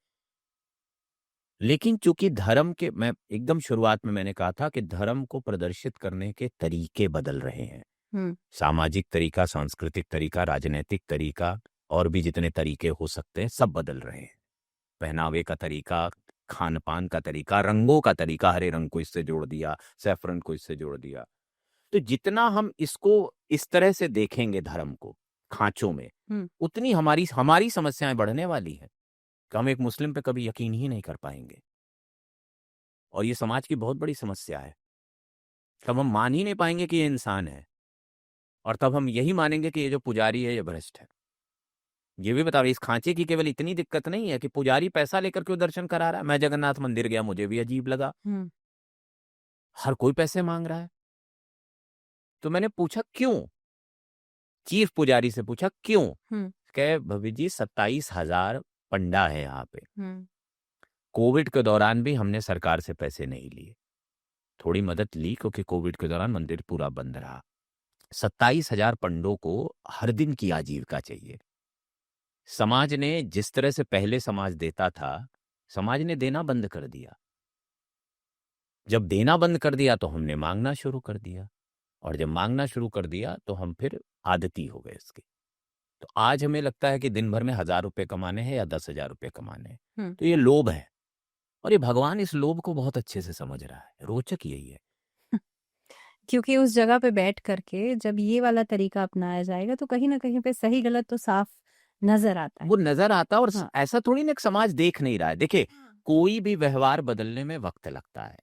लेकिन चूंकि धर्म के, मैं एकदम शुरुआत में मैंने कहा था कि धर्म को प्रदर्शित करने के तरीके बदल रहे हैं। सामाजिक तरीका, सांस्कृतिक तरीका, राजनीतिक तरीका, और भी जितने तरीके हो सकते हैं सब बदल रहे हैं। पहनावे का तरीका, खान पान का तरीका, रंगों का तरीका, हरे रंग को इससे जोड़ दिया, सैफरन को इससे जोड़ दिया। तो जितना हम इसको इस तरह से देखेंगे धर्म को खांचों में, उतनी हमारी हमारी समस्याएं बढ़ने वाली है कि हम एक मुस्लिम पे कभी यकीन ही नहीं कर पाएंगे। और ये समाज की बहुत बड़ी समस्या है। तब हम मान ही नहीं पाएंगे कि ये इंसान है, और तब हम यही मानेंगे कि ये जो पुजारी है ये भ्रष्ट है। ये भी बता रहे, इस खांचे की केवल इतनी दिक्कत नहीं है कि पुजारी पैसा लेकर क्यों दर्शन करा रहा है। मैं जगन्नाथ मंदिर गया, मुझे भी अजीब लगा, हर कोई पैसे मांग रहा है। तो मैंने पूछा क्यों, चीफ पुजारी से पूछा क्यों। कहे भवी जी 27,000 पंडा है यहाँ पे। कोविड के दौरान भी हमने सरकार से पैसे नहीं लिए, थोड़ी मदद ली क्योंकि कोविड के दौरान मंदिर पूरा बंद रहा। 27,000 पंडों को हर दिन की आजीविका चाहिए। समाज ने जिस तरह से पहले समाज देता था, समाज ने देना बंद कर दिया। जब देना बंद कर दिया तो हमने मांगना शुरू कर दिया, और जब मांगना शुरू कर दिया तो हम फिर आदती हो गए इसके। तो आज हमें लगता है कि दिन भर में 1,000 रुपए कमाने हैं या 10,000 रुपए कमाने हैं। तो ये लोभ है, और ये भगवान इस लोभ को बहुत अच्छे से समझ रहा है। रोचक यही है। क्योंकि उस जगह पे बैठ करके जब ये वाला तरीका अपनाया जाएगा तो कहीं ना कहीं पे सही गलत तो साफ नजर आता है। वो नजर आता है, और हाँ। ऐसा थोड़ी ना कि समाज देख नहीं रहा है। देखिए, कोई भी व्यवहार बदलने में वक्त लगता है।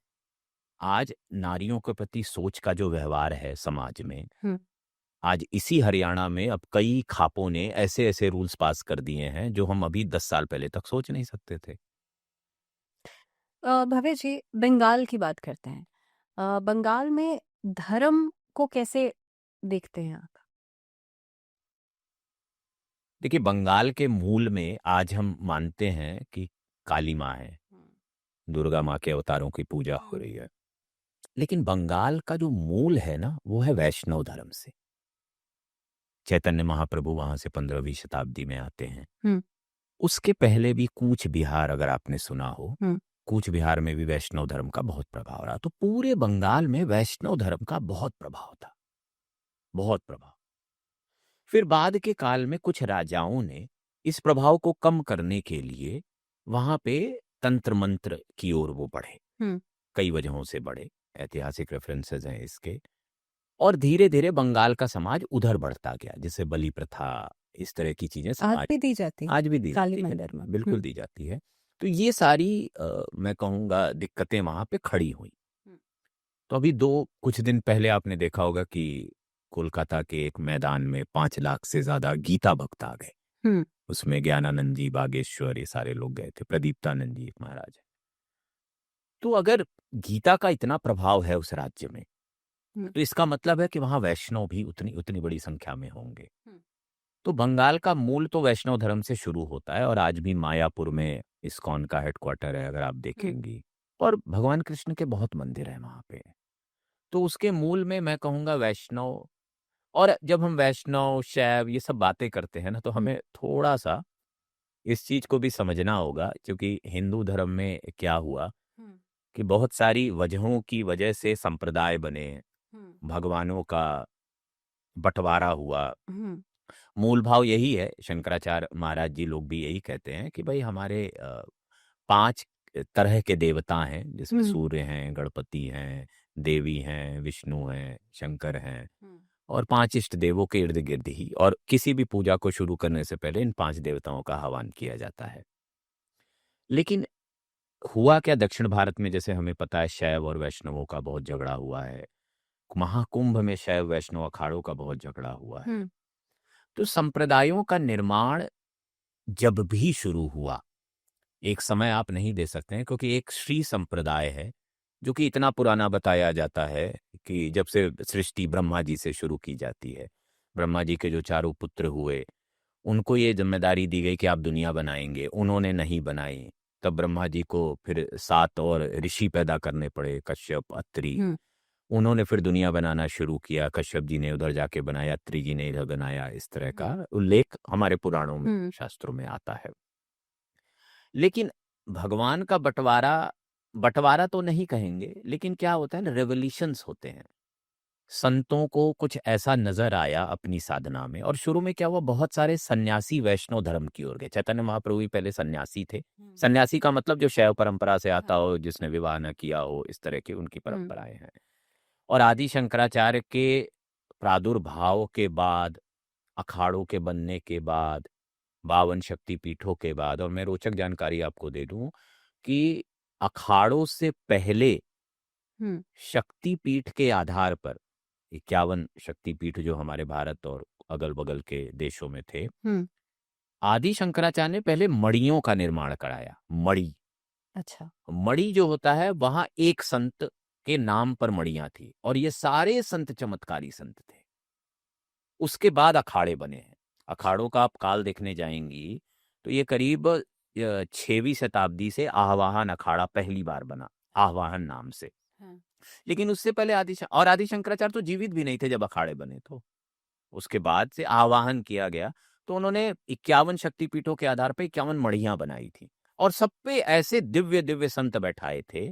आज नारियों के प्रति सोच का जो व्यवहार है समाज में, हम्म। आज इसी हरियाणा में अब कई खापों ने ऐसे ऐसे रूल्स पास कर दिए हैं जो हम अभी 10 साल पहले तक सोच नहीं सकते थे। भव्य जी, बंगाल की बात करते हैं। बंगाल में धर्म को कैसे देखते हैं आप? देखिए, बंगाल के मूल में आज हम मानते हैं कि काली माँ है, दुर्गा माँ के अवतारों की पूजा हो रही है। लेकिन बंगाल का जो मूल है ना, वो है वैष्णव धर्म से। चैतन्य महाप्रभु वहां से 15वीं शताब्दी में आते हैं। हम्म। उसके पहले भी कूच बिहार, अगर आपने सुना हो, हम्म। कूच बिहार में भी वैष्णव धर्म का बहुत प्रभाव रहा। तो पूरे बंगाल में वैष्णव धर्म का बहुत प्रभाव था, बहुत प्रभाव। फिर बाद के काल में कुछ राजाओं ने इस प्रभाव को कम करने के लिए वहां पे तंत्र मंत्र की ओर वो बढ़े। हम्म। कई वजहों से बढ़े, ऐतिहासिक रेफरेंसेस हैं इसके। और धीरे धीरे बंगाल का समाज उधर बढ़ता गया, जैसे बलि प्रथा, इस तरह की चीजें आज समाज भी दी जाती है आज भी दी काली जाती है, मंदिर में। बिल्कुल दी जाती है। तो ये सारी मैं कहूँगा दिक्कतें वहां पे खड़ी हुई। हम्म। तो अभी कुछ दिन पहले आपने देखा होगा कि कोलकाता के एक मैदान में 5 लाख से ज्यादा गीता भक्त आ गए। हम्म। उसमें ज्ञानानंद जी, बागेश्वर, ये सारे लोग गए थे, प्रदीप्तानंद जी एक महाराज है। तो अगर गीता का इतना प्रभाव है उस राज्य में, हम्म। तो इसका मतलब है कि वहां वैष्णव भी उतनी उतनी बड़ी संख्या में होंगे। हम्म। तो बंगाल का मूल तो वैष्णव धर्म से शुरू होता है, और आज भी मायापुर में इस्कॉन का हेडक्वार्टर है, अगर आप देखेंगी। और भगवान कृष्ण के बहुत मंदिर हैं वहां पे। तो उसके मूल में मैं कहूंगा वैष्णव। और जब हम वैष्णव, शैव, ये सब बातें करते हैं ना, तो हमें थोड़ा सा इस चीज को भी समझना होगा, क्योंकि हिंदू धर्म में क्या हुआ हम्म। कि बहुत सारी वजहों की वजह से संप्रदाय बने, हम्म। भगवानों का बंटवारा हुआ। हम्म। मूल भाव यही है, शंकराचार्य महाराज जी लोग भी यही कहते हैं कि भाई हमारे 5 तरह के देवता हैं, जिसमें हम्म। सूर्य हैं, गणपति हैं, देवी हैं, विष्णु हैं, शंकर हैं। हम्म। और 5 इष्ट देवों के इर्द गिर्द ही, और किसी भी पूजा को शुरू करने से पहले इन 5 देवताओं का आह्वान किया जाता है। लेकिन हुआ क्या दक्षिण भारत में, जैसे हमें पता है शैव और वैष्णवों का बहुत झगड़ा हुआ है। महाकुंभ में शैव वैष्णव अखाड़ों का बहुत झगड़ा हुआ है। हम्म। तो संप्रदायों का निर्माण जब भी शुरू हुआ, एक समय आप नहीं दे सकते हैं, क्योंकि एक श्री संप्रदाय है जो कि इतना पुराना बताया जाता है कि जब से सृष्टि ब्रह्मा जी से शुरू की जाती है, ब्रह्मा जी के जो चारों पुत्र हुए, उनको ये जिम्मेदारी दी गई कि आप दुनिया बनाएंगे, उन्होंने नहीं बनाई। तब ब्रह्मा जी को फिर 7 और ऋषि पैदा करने पड़े, कश्यप, अत्रि। हम्म। उन्होंने फिर दुनिया बनाना शुरू किया, कश्यप जी ने उधर जाके बनाया, अत्रि जी ने इधर बनाया। इस तरह का उल्लेख हमारे पुराणों में, हम्म। शास्त्रों में आता है। लेकिन भगवान का बंटवारा, बंटवारा तो नहीं कहेंगे, लेकिन क्या होता है ना, रेवोल्यूशंस होते हैं। संतों को कुछ ऐसा नजर आया अपनी साधना में, और शुरू में क्या हुआ, बहुत सारे सन्यासी वैष्णव धर्म की ओर गए। चैतन्य महाप्रभु भी पहले सन्यासी थे। सन्यासी का मतलब जो शैव परंपरा से आता हो, जिसने विवाह न किया हो, इस तरह की उनकी परंपराएं हैं। और आदि शंकराचार्य के प्रादुर्भाव के बाद, अखाड़ों के बनने के बाद, 52 शक्ति पीठों के बाद, और मैं रोचक जानकारी आपको दे दूं कि अखाड़ों से पहले हम्म। शक्ति पीठ के आधार पर 51 शक्ति पीठ जो हमारे भारत और अगल बगल के देशों में थे, हम्म। आदि शंकराचार्य ने पहले मड़ियों का निर्माण कराया। मड़ी, अच्छा। मड़ी जो होता है, वहां एक संत के नाम पर मड़ियां थी, और ये सारे संत चमत्कारी संत थे। उसके बाद अखाड़े बने हैं। अखाड़ों का आप काल देखने जाएंगी तो ये करीब 6वीं शताब्दी से आवाहन अखाड़ा पहली बार बना, आवाहन नाम से। हाँ। लेकिन उससे पहले आदि शंकराचार्य तो जीवित भी नहीं थे जब अखाड़े बने। तो उसके बाद से आवाहन किया गया, तो उन्होंने 51 शक्तिपीठों के आधार पर 51 मड़ियां बनाई थी, और सब पे ऐसे दिव्य दिव्य संत बैठाए थे।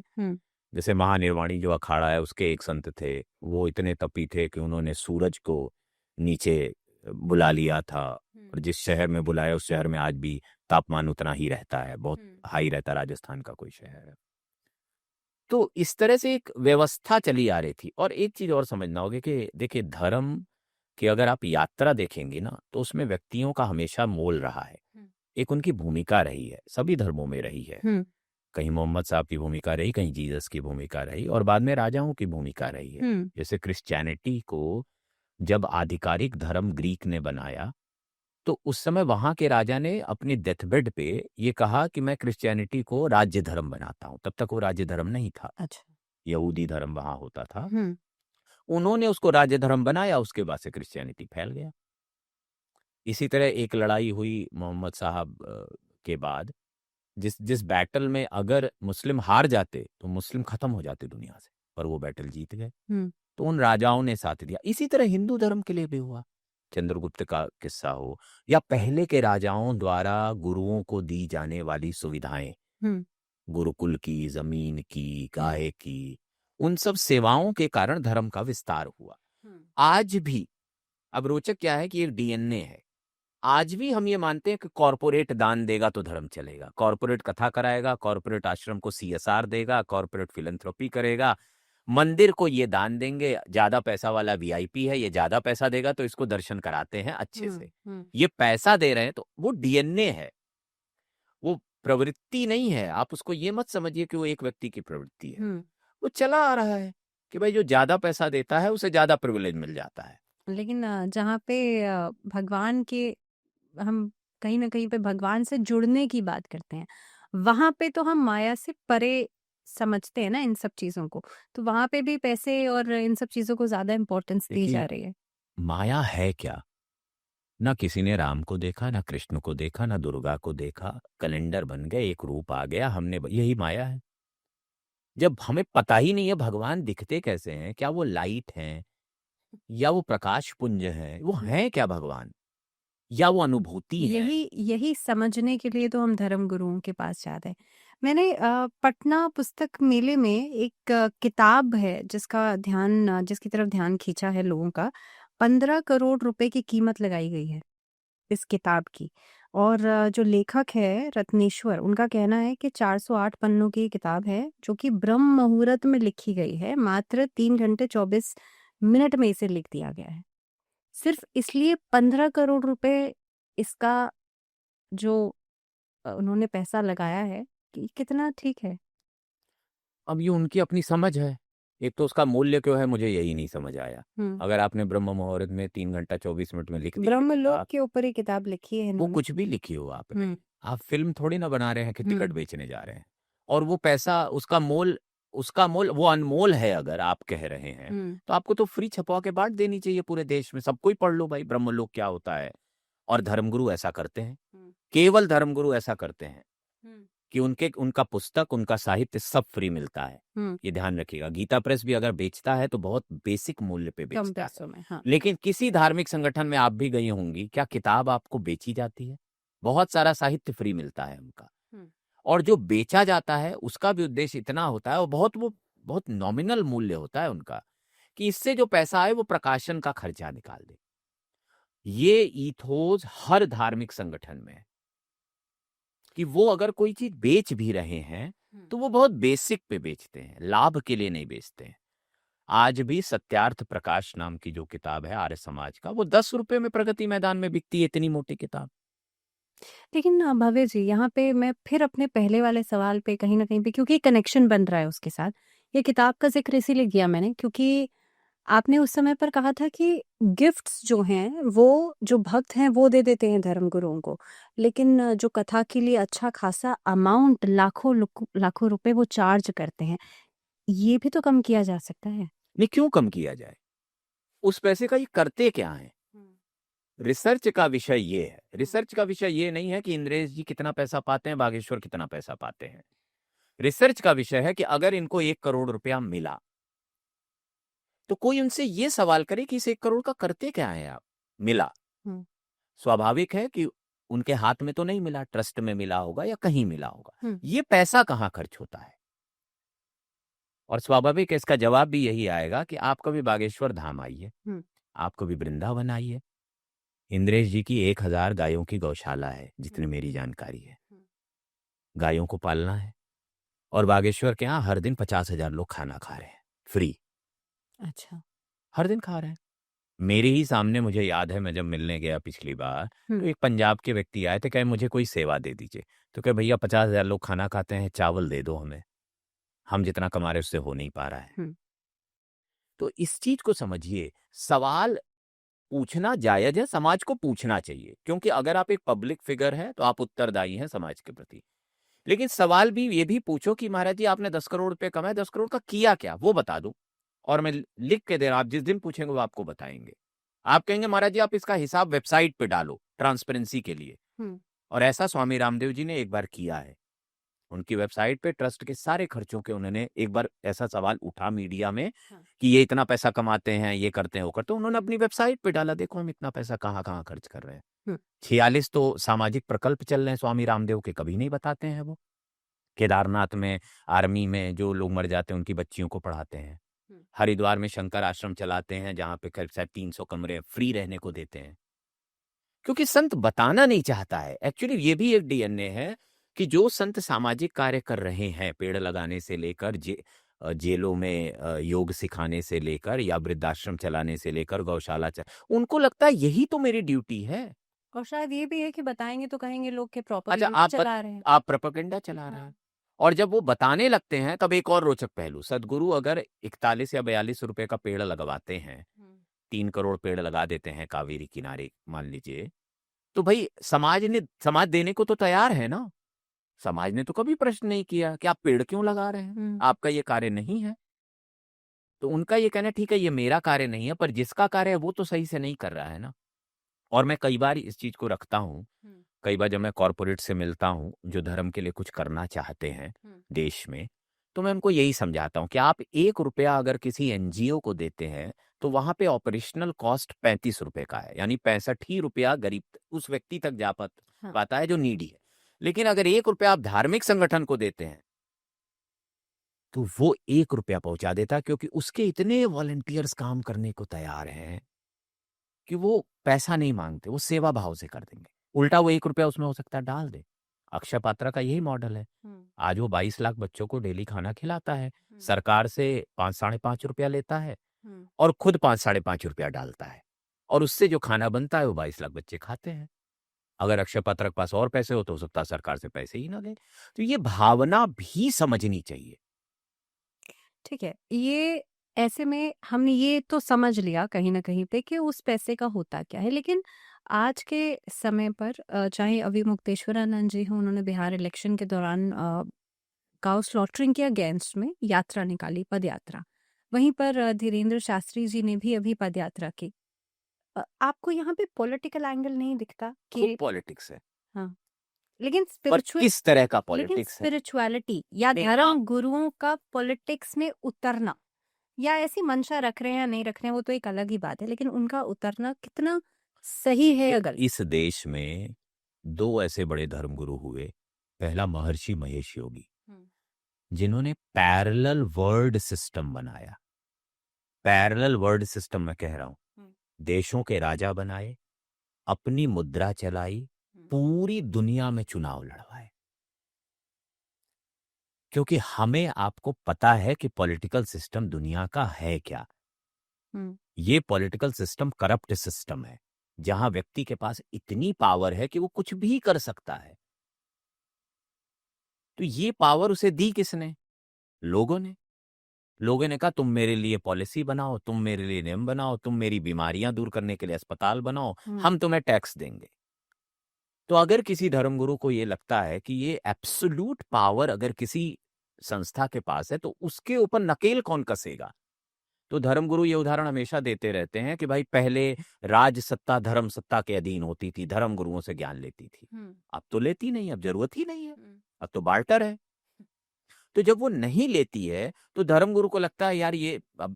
जैसे महानिर्वाणी जो अखाड़ा है, उसके एक संत थे, वो इतने तपी थे कि उन्होंने सूरज को नीचे बुला लिया था। और जिस शहर में बुलाया, उस शहर में आज भी तापमान उतना ही रहता है, बहुत हाई रहता है, राजस्थान का कोई शहर है। तो इस तरह से एक व्यवस्था चली आ रही थी। और एक चीज और समझना होगी कि देखिए, धर्म की अगर आप यात्रा देखेंगे ना, तो उसमें व्यक्तियों का हमेशा मोल रहा है, एक उनकी भूमिका रही है, सभी धर्मों में रही है। कहीं मोहम्मद साहब की भूमिका रही, कहीं जीसस की भूमिका रही, और बाद में राजाओं की भूमिका रही है। जैसे क्रिश्चियनिटी को जब आधिकारिक धर्म ग्रीक ने बनाया, तो उस समय वहां के राजा ने अपनी डेथबेड पे ये कहा कि मैं क्रिश्चियनिटी को राज्य धर्म बनाता हूं। तब तक वो राज्य धर्म नहीं था, अच्छा। यहूदी धर्म वहां होता था। उन्होंने उसको राज्य धर्म बनाया, उसके बाद से क्रिश्चियनिटी फैल गया। इसी तरह एक लड़ाई हुई मोहम्मद साहब के बाद, जिस जिस बैटल में अगर मुस्लिम हार जाते तो मुस्लिम खत्म हो जाते दुनिया से, पर वो बैटल जीत गए, तो उन राजाओं ने साथ दिया। इसी तरह हिंदू धर्म के लिए भी हुआ। चंद्रगुप्त का किस्सा हो, या पहले के राजाओं द्वारा गुरुओं को दी जाने वाली सुविधाएं, गुरुकुल की, जमीन की, गाय की, उन सब सेवाओं के कारण धर्म का विस्तार हुआ। आज भी, अब रोचक क्या है कि एक डीएनए है, आज भी हम ये मानते हैं कि कॉर्पोरेट दान देगा तो धर्म चलेगा, कॉर्पोरेट कथा कराएगा, कॉर्पोरेट आश्रम को सीएसआर देगा, कॉर्पोरेट फिलैंथ्रोपी करेगा, मंदिर को ये दान देंगे, ज्यादा पैसा वाला वीआईपी है, ये ज्यादा पैसा देगा तो इसको दर्शन कराते हैं अच्छे से, ये पैसा दे रहे हैं। तो वो डीएनए है, वो प्रवृत्ति नहीं है। आप उसको ये मत समझिए कि वो एक व्यक्ति की प्रवृत्ति है, वो चला आ रहा है कि भाई जो ज्यादा पैसा देता है उसे ज्यादा प्रिविलेज मिल जाता है। लेकिन जहाँ पे भगवान के, हम कहीं ना कहीं पे भगवान से जुड़ने की बात करते हैं, वहां पे तो हम माया से परे समझते हैं ना इन सब चीजों को, तो वहां पे भी पैसे और इन सब चीजों को ज्यादा इम्पोर्टेंस दी जा देखिए, रही है। माया है क्या? ना किसी ने राम को देखा, ना कृष्ण को देखा, ना दुर्गा को देखा, कैलेंडर बन गए, एक रूप आ गया, यही माया है। जब हमें पता ही नहीं है भगवान दिखते कैसे हैं, क्या वो लाइट हैं या वो प्रकाश पुंज हैं, वो हैं क्या भगवान, या वो अनुभूति है? यही यही समझने के लिए तो हम धर्म गुरुओं के पास जाते हैं। मैंने पटना पुस्तक मेले में एक किताब है जिसकी तरफ ध्यान खींचा है लोगों का। 15 करोड़ रुपए की कीमत लगाई गई है इस किताब की। और जो लेखक है रत्नेश्वर, उनका कहना है कि 408 पन्नों की किताब है जो कि ब्रह्म मुहूर्त में लिखी गई है। मात्र 3 घंटे 24 मिनट में इसे लिख दिया गया है। सिर्फ इसलिए 15 करोड़ रुपए इसका जो उन्होंने पैसा लगाया है, कि कितना ठीक है। अब ये उनकी अपनी समझ है। एक तो उसका मूल्य क्यों है, मुझे यही नहीं समझ आया। अगर आपने ब्रह्म मुहूर्त में 3 घंटा 24 मिनट में लिख दी ब्रह्मलोक किताब, के ऊपर ही किताब लिखी है वो इन्होंने। कुछ भी लिखी हो आप फिल्म थोड़ी ना बना रहे हैं कि टिकट बेचने जा रहे हैं। और वो पैसा, उसका मोल वो अनमोल है। अगर आप कह रहे हैं तो आपको तो फ्री छपवा के बांट देनी चाहिए पूरे देश में, सबको ही पढ़ लो भाई ब्रह्मलोक क्या होता है। और धर्मगुरु ऐसा करते हैं, केवल धर्मगुरु ऐसा करते हैं कि उनका पुस्तक, उनका साहित्य सब फ्री मिलता है। ये ध्यान रखिएगा। गीता प्रेस भी अगर बेचता है तो बहुत बेसिक मूल्य पे कम बेचता है। पैसों में। हाँ। लेकिन किसी धार्मिक संगठन में आप भी गई होंगी, क्या किताब आपको बेची जाती है? बहुत सारा साहित्य फ्री मिलता है उनका। और जो बेचा जाता है उसका भी उद्देश्य इतना होता है, और वो बहुत नॉमिनल मूल्य होता है उनका, कि इससे जो पैसा आए वो प्रकाशन का खर्चा निकाल दे। ये ईथोस हर धार्मिक संगठन में है कि वो अगर कोई चीज बेच भी रहे हैं तो वो बहुत बेसिक पे बेचते हैं, लाभ के लिए नहीं बेचते हैं। आज भी सत्यार्थ प्रकाश नाम की जो किताब है आर्य समाज का, वो 10 रुपए में प्रगति मैदान में बिकती है, इतनी मोटी किताब। लेकिन भव्य जी, यहाँ पे मैं फिर अपने पहले वाले सवाल पे कहीं ना कहीं पे, क्योंकि कनेक्शन बन रहा है उसके साथ, ये किताब का जिक्र इसीलिए किया मैंने क्योंकि आपने उस समय पर कहा था कि गिफ्ट्स जो हैं वो जो भक्त हैं वो दे देते हैं धर्म गुरुओं को, लेकिन जो कथा के लिए अच्छा खासा अमाउंट, लाखों रुपए वो चार्ज करते हैं, ये भी तो कम किया जा सकता है। नहीं, क्यों कम किया जाए? उस पैसे का ये करते क्या है? रिसर्च का विषय ये है। रिसर्च का विषय ये नहीं है कि इंद्रेश जी कितना पैसा पाते हैं, बागेश्वर कितना पैसा पाते हैं। रिसर्च का विषय है कि अगर इनको 1 करोड़ रुपया मिला तो कोई उनसे ये सवाल करे कि इस 1 करोड़ का करते क्या है आप? मिला, स्वाभाविक है कि उनके हाथ में तो नहीं मिला, ट्रस्ट में मिला होगा या कहीं मिला होगा। ये पैसा कहाँ खर्च होता है? और स्वाभाविक है इसका जवाब भी यही आएगा कि आप कभी बागेश्वर धाम आइए, आप कभी वृंदावन आइए। इंद्रेश जी की 1000 गायों की गौशाला है, जितनी मेरी जानकारी है। गायों को पालना है, और बागेश्वर के यहाँ हर दिन 50,000 लोग खाना खा रहे हैं फ्री। अच्छा। हर दिन खा रहे हैं। मेरे ही सामने मुझे याद है, मैं जब मिलने गया पिछली बार, तो एक पंजाब के व्यक्ति आए थे, कहे मुझे कोई सेवा दे दीजिए। तो कहे भैया 50,000 लोग खाना खाते हैं, चावल दे दो हमें, हम जितना कमा रहे उससे हो नहीं पा रहा है। तो इस चीज को समझिए, सवाल पूछना जायज है, समाज को पूछना चाहिए, क्योंकि अगर आप एक पब्लिक फिगर हैं तो आप उत्तरदायी हैं समाज के प्रति। लेकिन सवाल भी ये भी पूछो कि महाराज जी आपने 10 करोड़ रुपए कमाए, 10 करोड़ का किया क्या, वो बता दो, और मैं लिख के दे रहा हूं, आप जिस दिन पूछेंगे वो आपको बताएंगे। आप कहेंगे महाराज जी आप इसका हिसाब वेबसाइट पे डालो ट्रांसपेरेंसी के लिए, और ऐसा स्वामी रामदेव जी ने एक बार किया है। उनकी वेबसाइट पे ट्रस्ट के सारे खर्चों के, उन्होंने एक बार ऐसा सवाल उठा मीडिया में कि ये इतना पैसा कमाते हैं, ये करते हैं, वो करते हैं, उन्होंने अपनी वेबसाइट पे डाला, देखो हम इतना पैसा कहाँ कहाँ खर्च कर रहे हैं। 46 तो सामाजिक प्रकल्प चल रहे हैं स्वामी रामदेव के, कभी नहीं बताते हैं वो। केदारनाथ में आर्मी में जो लोग मर जाते हैं उनकी बच्चियों को पढ़ाते हैं। हरिद्वार में शंकर आश्रम चलाते हैं, जहां पे करीब 300 कमरे फ्री रहने को देते हैं, क्योंकि संत बताना नहीं चाहता है। एक्चुअली ये भी एक डीएनए है कि जो संत सामाजिक कार्य कर रहे हैं, पेड़ लगाने से लेकर जेलों में योग सिखाने से लेकर, या वृद्धाश्रम चलाने से लेकर गौशाला उनको लगता है यही तो मेरी ड्यूटी है। और शायद ये भी है कि बताएंगे तो कहेंगे लोग के अच्छा, प्रोपेगेंडा चला रहे हैं। आप प्रोपेगेंडा चला रहे हैं। और जब वो बताने लगते हैं तब एक और रोचक पहलू, सदगुरु अगर 41 या 42 रुपए का पेड़ लगवाते हैं, 3 करोड़ पेड़ लगा देते हैं कावेरी किनारे मान लीजिए, तो भाई समाज देने को तो तैयार है ना। समाज ने तो कभी प्रश्न नहीं किया कि आप पेड़ क्यों लगा रहे हैं, आपका ये कार्य नहीं है। तो उनका ये कहना ठीक है ये मेरा कार्य नहीं है, पर जिसका कार्य है वो तो सही से नहीं कर रहा है ना। और मैं कई बार इस चीज को रखता हूँ, कई बार जब मैं कॉरपोरेट से मिलता हूँ जो धर्म के लिए कुछ करना चाहते हैं देश में, तो मैं उनको यही समझाता हूँ कि आप 1 रुपया अगर किसी एनजीओ को देते हैं तो वहां पे ऑपरेशनल कॉस्ट 35 रुपए का है, यानी 65 ही रुपया गरीब उस व्यक्ति तक जा पाता है जो नीडी है। लेकिन अगर 1 रुपया आप धार्मिक संगठन को देते हैं तो वो 1 रुपया पहुंचा देता है, क्योंकि उसके इतने वॉलंटियर्स काम करने को तैयार हैं कि वो पैसा नहीं मांगते, वो सेवा भाव से कर देंगे। उल्टा वो 1 रुपया उसमें हो सकता है डाल दे। अक्षय पात्रा का यही मॉडल है। आज वो 22 लाख बच्चों को डेली खाना खिलाता है, सरकार से 5 साढ़े 5 रुपया लेता है और खुद 5 साढ़े 5 रुपया डालता है, और उससे जो खाना बनता है वो 22 लाख बच्चे खाते हैं। अगर अक्षय पात्रा के पास और पैसे हो सकता है सरकार से पैसे ही ना ले। तो ये भावना भी समझनी चाहिए। ठीक है, ये ऐसे में हमने ये तो समझ लिया कहीं न कहीं पे कि उस पैसे का होता क्या है। लेकिन आज के समय पर चाहे अभी मुक्तेश्वरानंद जी हों, उन्होंने बिहार इलेक्शन के दौरान काऊ स्लॉटरिंग के अगेंस्ट में यात्रा निकाली, पदयात्रा। वहीं पर धीरेन्द्र शास्त्री जी ने भी अभी पदयात्रा की। आपको यहाँ पे पॉलिटिकल एंगल नहीं दिखता खूब कि पॉलिटिक्स है, हाँ, लेकिन पर किस तरह का पॉलिटिक्स है? स्पिरिचुअलिटी या नहीं, धर्म गुरुओं का पॉलिटिक्स में उतरना, या ऐसी मंशा रख रहे हैं या नहीं रख रहे हैं वो तो एक अलग ही बात है, लेकिन उनका उतरना कितना सही है या गलत? इस देश में 2 ऐसे बड़े धर्मगुरु हुए। पहला महर्षि महेश योगी, जिन्होंने पैरेलल वर्ल्ड सिस्टम बनाया। पैरेलल वर्ल्ड सिस्टम मैं कह रहा हूं, देशों के राजा बनाए, अपनी मुद्रा चलाई, पूरी दुनिया में चुनाव लड़वाए। क्योंकि हमें आपको पता है कि पॉलिटिकल सिस्टम दुनिया का है क्या। ये पॉलिटिकल सिस्टम करप्ट सिस्टम है, जहां व्यक्ति के पास इतनी पावर है कि वो कुछ भी कर सकता है। तो ये पावर उसे दी किसने? लोगों ने। लोगों ने कहा तुम मेरे लिए पॉलिसी बनाओ, तुम मेरे लिए नियम बनाओ, तुम मेरी बीमारियां दूर करने के लिए अस्पताल बनाओ, हम तुम्हें टैक्स देंगे। तो अगर किसी धर्मगुरु को ये लगता है कि ये एब्सोल्यूट पावर अगर किसी संस्था के पास है तो उसके ऊपर नकेल कौन कसेगा? तो धर्मगुरु ये उदाहरण हमेशा देते रहते हैं कि भाई पहले राज सत्ता धर्म सत्ता के अधीन होती थी, धर्म गुरुओं से ज्ञान लेती थी। अब तो लेती नहीं, अब जरूरत ही नहीं है, अब तो बार्टर है। तो जब वो नहीं लेती है तो धर्मगुरु को लगता है यार ये अब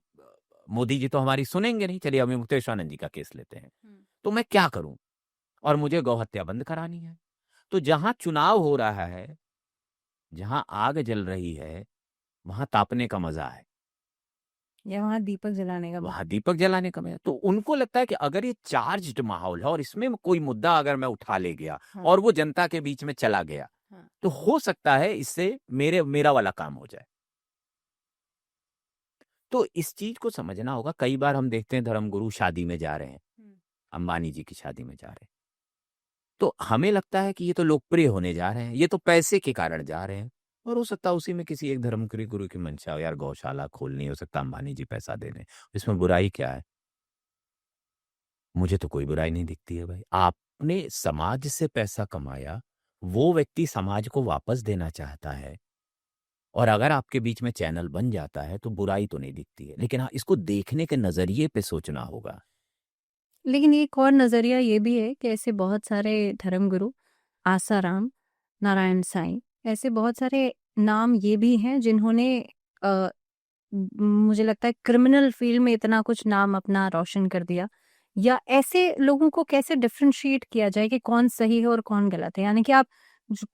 मोदी जी तो हमारी सुनेंगे नहीं, चलिए अभी मुक्तेश्वरानंद जी का केस लेते हैं, तो मैं क्या करूं, और मुझे गौहत्या बंद करानी है। तो जहां चुनाव हो रहा है, जहां आग जल रही है, वहां तापने का मजा है, या वहां दीपक जलाने का वहां दीपक जलाने का मजा। तो उनको लगता है कि अगर ये चार्ज्ड माहौल है और इसमें कोई मुद्दा अगर मैं उठा ले गया और वो जनता के बीच में चला गया, तो हो सकता है इससे मेरा वाला काम हो जाए। तो इस चीज को समझना होगा। कई बार हम देखते हैं धर्मगुरु शादी में जा रहे हैं, अंबानी जी की शादी में जा रहे हैं, तो हमें लगता है कि ये तो लोकप्रिय होने जा रहे हैं, ये तो पैसे के कारण जा रहे हैं। और हो सकता है उसी में किसी एक धर्मगुरु गुरु की मंशा हो, यार गौशाला खोलनी, हो सकता है अंबानी जी पैसा दे दें। इसमें बुराई क्या है? मुझे तो कोई बुराई नहीं दिखती है भाई। आपने समाज से पैसा कमाया, वो व्यक्ति समाज को वापस देना चाहता है, और अगर आपके बीच में चैनल बन जाता है तो बुराई तो नहीं दिखती है। लेकिन हाँ, इसको देखने के नजरिए पे सोचना होगा। लेकिन एक और नज़रिया ये भी है कि ऐसे बहुत सारे धर्मगुरु, आसाराम, नारायण साईं, ऐसे बहुत सारे नाम ये भी हैं जिन्होंने अ, मुझे लगता है क्रिमिनल फील्ड में इतना कुछ नाम अपना रोशन कर दिया। या ऐसे लोगों को कैसे डिफरेंशिएट किया जाए कि कौन सही है और कौन गलत है? यानी कि आप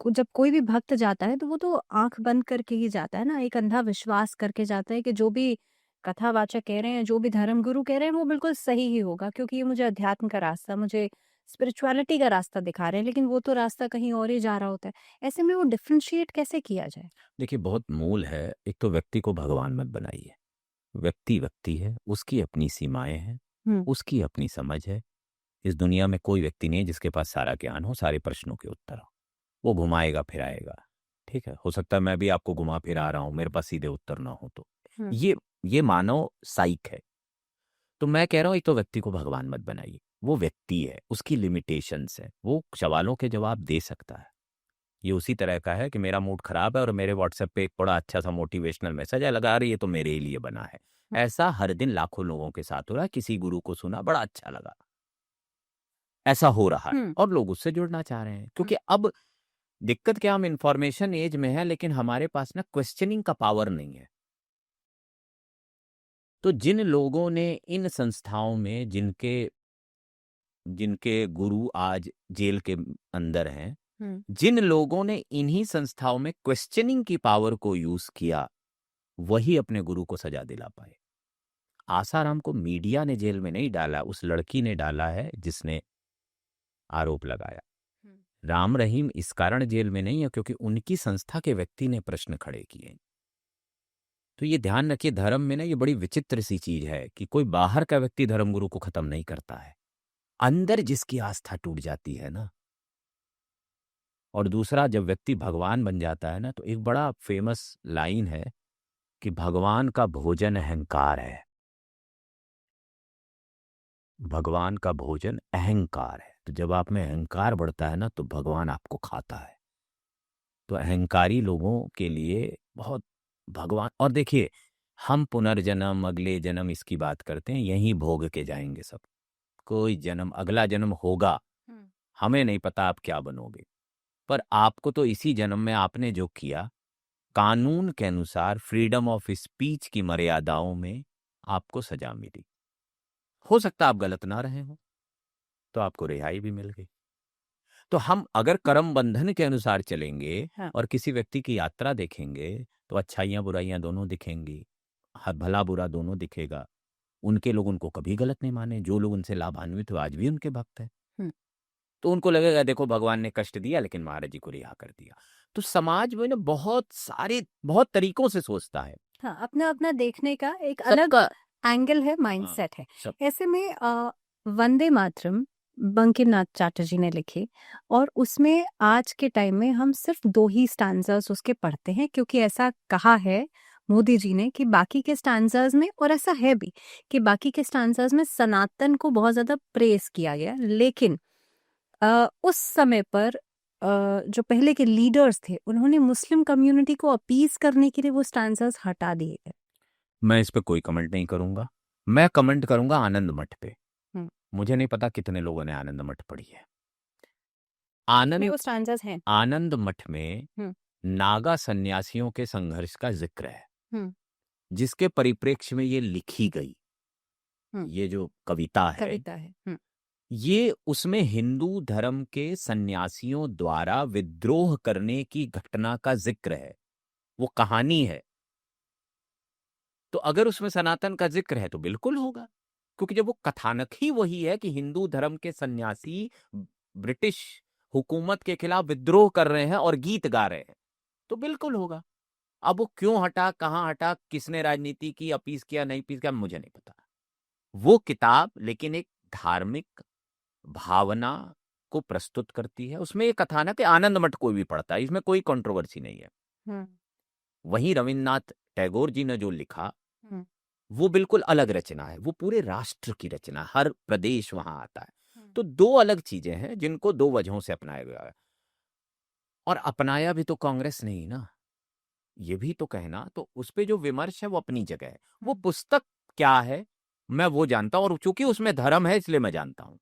जब कोई भी भक्त जाता है तो वो तो आंख बंद करके ही जाता है ना, एक अंधा विश्वास करके जाता है कि जो भी कथावाचक कह रहे हैं, जो भी धर्मगुरु कह रहे हैं वो बिल्कुल सही ही होगा, क्योंकि ये मुझे अध्यात्म का रास्ता, मुझे स्पिरिचुअलिटी का रास्ता दिखा रहे हैं, लेकिन वो तो रास्ता कहीं और ही जा रहा होता है। ऐसे में वो डिफरेंशिएट कैसे किया जाए? देखिए, बहुत मूल है। एक तो व्यक्ति को भगवान मत बनाइए। व्यक्ति व्यक्ति है, उसकी अपनी सीमाएं हैं, हम्म। उसकी अपनी समझ है। इस दुनिया में कोई व्यक्ति नहीं है जिसके पास सारा ज्ञान हो, सारे प्रश्नों के उत्तर हो। वो घुमाएगा फिराएगा, ठीक है। हो सकता है मैं भी आपको घुमा फिरा रहा हूं, मेरे पास सीधे उत्तर ना हो तो। हम्म। ये मानव साइक है। तो मैं कह रहा हूं, एक तो व्यक्ति को भगवान मत बनाइए। वो व्यक्ति है, उसकी लिमिटेशंस है, वो सवालों के जवाब दे सकता है। ये उसी तरह का है कि मेरा मूड खराब है और मेरे व्हाट्सएप पे एक बड़ा अच्छा सा मोटिवेशनल मैसेज है, लगा रही ये तो मेरे ही लिए बना है। ऐसा हर दिन लाखों लोगों के साथ हो रहा है। किसी गुरु को सुना, बड़ा अच्छा लगा, ऐसा हो रहा है, हम्म। और लोग उससे जुड़ना चाह रहे हैं। क्योंकि अब दिक्कत क्या, हम इंफॉर्मेशन एज में है, लेकिन हमारे पास ना क्वेश्चनिंग का पावर नहीं है। तो जिन लोगों ने इन संस्थाओं में, जिनके जिनके गुरु आज जेल के अंदर हैं, हम्म। जिन लोगों ने इन्हीं संस्थाओं में क्वेश्चनिंग की पावर को यूज किया, वही अपने गुरु को सजा दिला पाए। आसाराम को मीडिया ने जेल में नहीं डाला, उस लड़की ने डाला है जिसने आरोप लगाया। राम रहीम इस कारण जेल में नहीं है क्योंकि उनकी संस्था के व्यक्ति ने प्रश्न खड़े किए। तो ये ध्यान रखिए, धर्म में ना ये बड़ी विचित्र सी चीज है कि कोई बाहर का व्यक्ति धर्मगुरु को खत्म नहीं करता है, अंदर जिसकी आस्था टूट जाती है ना। और दूसरा, जब व्यक्ति भगवान बन जाता है ना, तो एक बड़ा फेमस लाइन है कि भगवान का भोजन अहंकार है। भगवान का भोजन अहंकार है। तो जब आप में अहंकार बढ़ता है ना, तो भगवान आपको खाता है। तो अहंकारी लोगों के लिए बहुत भगवान। और देखिए, हम पुनर्जन्म, अगले जन्म इसकी बात करते हैं, यहीं भोग के जाएंगे सब। कोई जन्म, अगला जन्म होगा, हमें नहीं पता आप क्या बनोगे, पर आपको तो इसी जन्म में आपने जो किया, कानून के अनुसार, फ्रीडम ऑफ स्पीच की मर्यादाओं में आपको सजा मिली। हो सकता आप गलत ना रहे हो, तो आपको रिहाई भी मिल गई। तो हम अगर कर्म बंधन के अनुसार चलेंगे, हाँ। और किसी व्यक्ति की यात्रा देखेंगे, तो अच्छाइयां बुराइयां दोनों दिखेंगी, भला बुरा दोनों दिखेगा। उनके लोग उनको कभी गलत नहीं माने, जो लोग उनसे लाभान्वित हुए आज भी उनके भक्त हैं। हम्म। तो उनको लगेगा देखो भगवान ने कष्ट दिया लेकिन महाराज जी को रिहा कर दिया। तो समाज में ना बहुत तरीकों से सोचता है। हाँ, अपना अपना देखने का एक अलग सबका एंगल है, हाँ, माइंडसेट है। सब ऐसे में वंदे मातरम बंकिम नाथ चैटर्जी ने लिखी, और उसमें आज के टाइम में हम सिर्फ 2 ही स्टैंजास उसके पढ़ते हैं, क्योंकि ऐसा कहा है मोदी जी ने कि बाकी के स्टैंजास में, और ऐसा है भी कि बाकी के स्टैंजास में सनातन को बहुत ज्यादा प्रेस किया गया। लेकिन उस समय पर जो पहले के लीडर्स थे, उन्होंने मुस्लिम कम्युनिटी को अपीज करने के लिए वो स्टैंजास हटा दिए गए। मैं इस पे कोई कमेंट नहीं करूंगा। मैं कमेंट करूंगा आनंद मठ पे। हम्म। मुझे नहीं पता कितने लोगों ने आनंद मठ पढ़ी है। में आनंद वो स्टैंजास हैं। आनंद मठ में हम्म। नागा सन्यासियों के संघर्ष का जिक्र है, हम्म। जिसके परिप्रेक्ष्य में ये लिखी गई। हम्म। ये जो कविता है, कविता है। ये उसमें हिंदू धर्म के सन्यासियों द्वारा विद्रोह करने की घटना का जिक्र है, वो कहानी है। तो अगर उसमें सनातन का जिक्र है तो बिल्कुल होगा, क्योंकि जब वो कथानक ही वही है कि हिंदू धर्म के सन्यासी ब्रिटिश हुकूमत के खिलाफ विद्रोह कर रहे हैं और गीत गा रहे हैं, तो बिल्कुल होगा। अब वो क्यों हटा, कहाँ हटा, किसने राजनीति की, अपीस किया नहीं पीस किया, मुझे नहीं पता। वो किताब लेकिन एक धार्मिक भावना को प्रस्तुत करती है। उसमें एक कथानक है, आनंद मठ कोई भी पढ़ता है, इसमें कोई कंट्रोवर्सी नहीं है। हम्म, वहीं रविन्द्रनाथ टैगोर जी ने जो लिखा हम्म, वो बिल्कुल अलग रचना है, वो पूरे राष्ट्र की रचना, हर प्रदेश वहां आता है। हम्म, तो दो अलग चीजें हैं जिनको दो वजहों से अपनाया गया है। और अपनाया भी तो कांग्रेस ने ही ना, ये भी तो कहना, तो उस पे जो विमर्श है वो अपनी जगह है। वो पुस्तक क्या है मैं वो जानता हूं, और चूंकि उसमें धर्म है इसलिए मैं जानता हूं।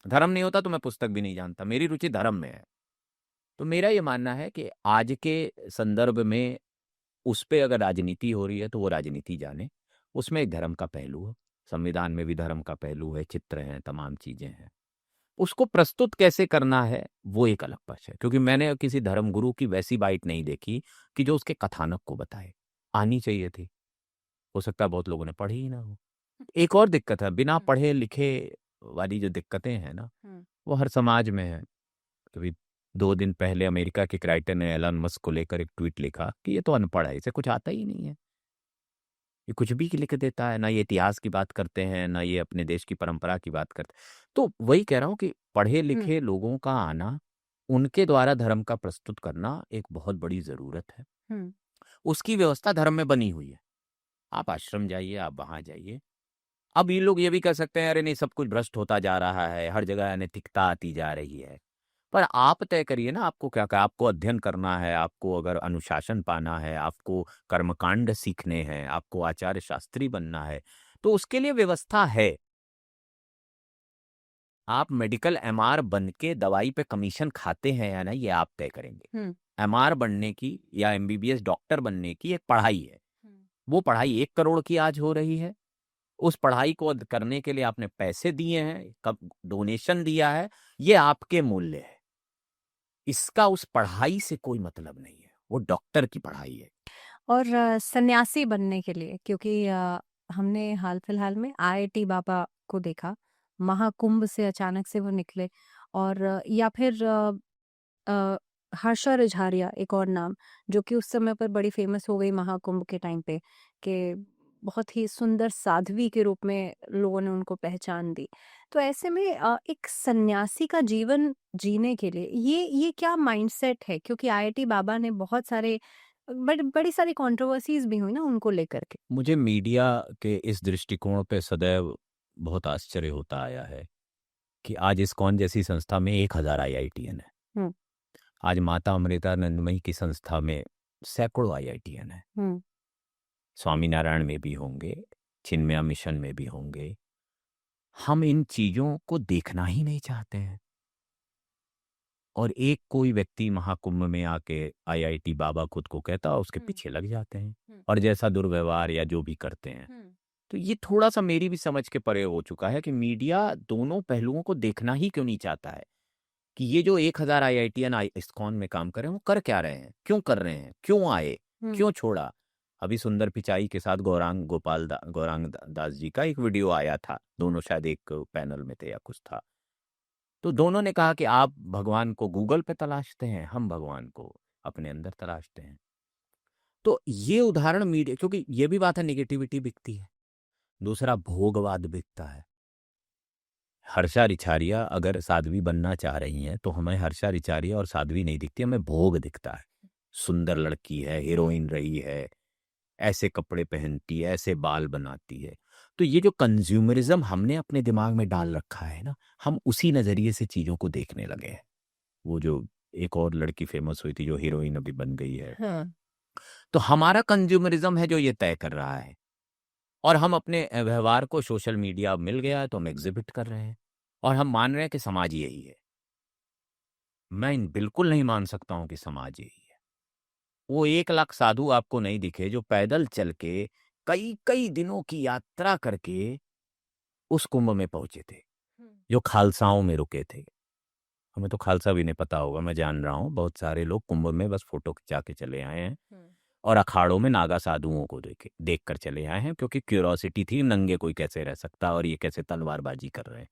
धर्म नहीं होता तो मैं पुस्तक भी नहीं जानता, मेरी रुचि धर्म में है। तो मेरा ये मानना है कि आज के संदर्भ में उस पे अगर राजनीति हो रही है तो वो राजनीति जाने, उसमें एक धर्म का पहलू है, संविधान में भी धर्म का पहलू है, चित्र हैं, तमाम चीजें हैं। उसको प्रस्तुत कैसे करना है वो एक अलग पक्ष है, क्योंकि मैंने किसी धर्मगुरु की वैसी बाइट नहीं देखी कि जो उसके कथानक को बताए। आनी चाहिए थी, हो सकता है बहुत लोगों ने पढ़ी ही ना हो। एक और दिक्कत है, बिना पढ़े लिखे वाली जो दिक्कतें हैं ना, वो हर समाज में है। कभी 2 दिन पहले अमेरिका के एक राइटर ने एलन मस्क को लेकर एक ट्वीट लिखा कि ये तो अनपढ़ है, इसे कुछ आता ही नहीं है, ये कुछ भी लिख देता है, ना ये इतिहास की बात करते हैं, ना ये अपने देश की परंपरा की बात करते। तो वही कह रहा हूँ कि पढ़े लिखे लोगों का आना, उनके द्वारा धर्म का प्रस्तुत करना एक बहुत बड़ी जरूरत है। उसकी व्यवस्था धर्म में बनी हुई है। आप आश्रम जाइए, आप वहां जाइए। अब ये लोग ये भी कह सकते हैं अरे नहीं, सब कुछ भ्रष्ट होता जा रहा है, हर जगह अनैतिकता आती जा रही है। पर आप तय करिए ना, आपको क्या क्या, आपको अध्ययन करना है, आपको अगर अनुशासन पाना है, आपको कर्मकांड सीखने हैं, आपको आचार्य शास्त्री बनना है, तो उसके लिए व्यवस्था है। आप मेडिकल एमआर बन के दवाई पे कमीशन खाते हैं या नहीं, ये आप तय करेंगे। एमआर बनने की या एमबीबीएस डॉक्टर बनने की एक पढ़ाई है। वो पढ़ाई 1 करोड़ की आज हो रही है। उस पढ़ाई को करने के लिए आपने पैसे दिए हैं, कब डोनेशन दिया है, ये आपके मूल्य है। इसका उस पढ़ाई से कोई मतलब नहीं है, वो डॉक्टर की पढ़ाई है। और सन्यासी बनने के लिए, क्योंकि हमने हाल फिलहाल में आईआईटी बाबा को देखा, महाकुंभ से अचानक से वो निकले। और या फिर हर्षा रिझारिया, एक और नाम, जो कि उस समय पर बड़ी फेमस हो गई महाकुंभ के टाइम पे, कि बहुत ही सुंदर साध्वी के रूप में लोगों ने उनको पहचान दी। तो ऐसे में एक सन्यासी का जीवन जीने के लिए ये क्या माइंडसेट है? क्योंकि आईआईटी बाबा ने बहुत सारे बड़ी सारी कंट्रोवर्सीज भी हुई ना उनको लेकर के। मुझे मीडिया के इस दृष्टिकोण पे सदैव बहुत आश्चर्य होता आया है कि आज इस्कॉन जैसी संस्था में 1,000 आईआईटीएन है। हम्म, आज माता अमृतानंदमयी की संस्था में सैकड़ों आईआईटीएन है। हम्म, स्वामीनारायण में भी होंगे, चिन्मया मिशन में भी होंगे। हम इन चीजों को देखना ही नहीं चाहते हैं। और एक कोई व्यक्ति महाकुंभ में आके आईआईटी बाबा खुद को कहता, उसके पीछे लग जाते हैं और जैसा दुर्व्यवहार या जो भी करते हैं। तो ये थोड़ा सा मेरी भी समझ के परे हो चुका है कि मीडिया दोनों पहलुओं को देखना ही क्यों नहीं चाहता है कि ये जो 1,000 आईआईटीएन इस्कॉन में काम कर रहे हैं वो कर क्या रहे हैं, क्यों कर रहे हैं, क्यों आए, क्यों छोड़ा। अभी सुंदर पिचाई के साथ गौरांग दास जी का एक वीडियो आया था, दोनों शायद एक पैनल में थे या कुछ था। तो दोनों ने कहा कि आप भगवान को गूगल पे तलाशते हैं, हम भगवान को अपने अंदर तलाशते हैं। तो ये उदाहरण मीडिया, क्योंकि ये भी बात है, निगेटिविटी बिकती है, दूसरा भोगवाद बिकता है। हर्षा रिछारिया अगर साध्वी बनना चाह रही हैं तो हमें हर्षा रिछारिया और साध्वी नहीं दिखती, हमें भोग दिखता है। सुंदर लड़की है, हीरोइन रही है, ऐसे कपड़े पहनती है, ऐसे बाल बनाती है। तो ये जो कंज्यूमरिज्म हमने अपने दिमाग में डाल रखा है ना, हम उसी नजरिए से चीजों को देखने लगे हैं। वो जो एक और लड़की फेमस हुई थी जो हीरोइन अभी बन गई है, तो हमारा कंज्यूमरिज्म है जो ये तय कर रहा है। और हम अपने व्यवहार को, सोशल मीडिया मिल गया है तो हम एग्जिबिट कर रहे हैं और हम मान रहे हैं कि समाज यही है। मैं बिल्कुल नहीं मान सकता हूं कि समाज यही है। वो 1 लाख साधु आपको नहीं दिखे जो पैदल चल के कई कई दिनों की यात्रा करके उस कुंभ में पहुंचे थे, जो खालसाओं में रुके थे। हमें तो खालसा भी नहीं पता होगा, मैं जान रहा हूँ बहुत सारे लोग कुंभ में बस फोटो खिंचा के चले आए हैं और अखाड़ों में नागा साधुओं को देख कर चले आए हैं, क्योंकि क्यूरोसिटी थी, नंगे कोई कैसे रह सकता और ये कैसे तलवारबाजी कर रहे हैं।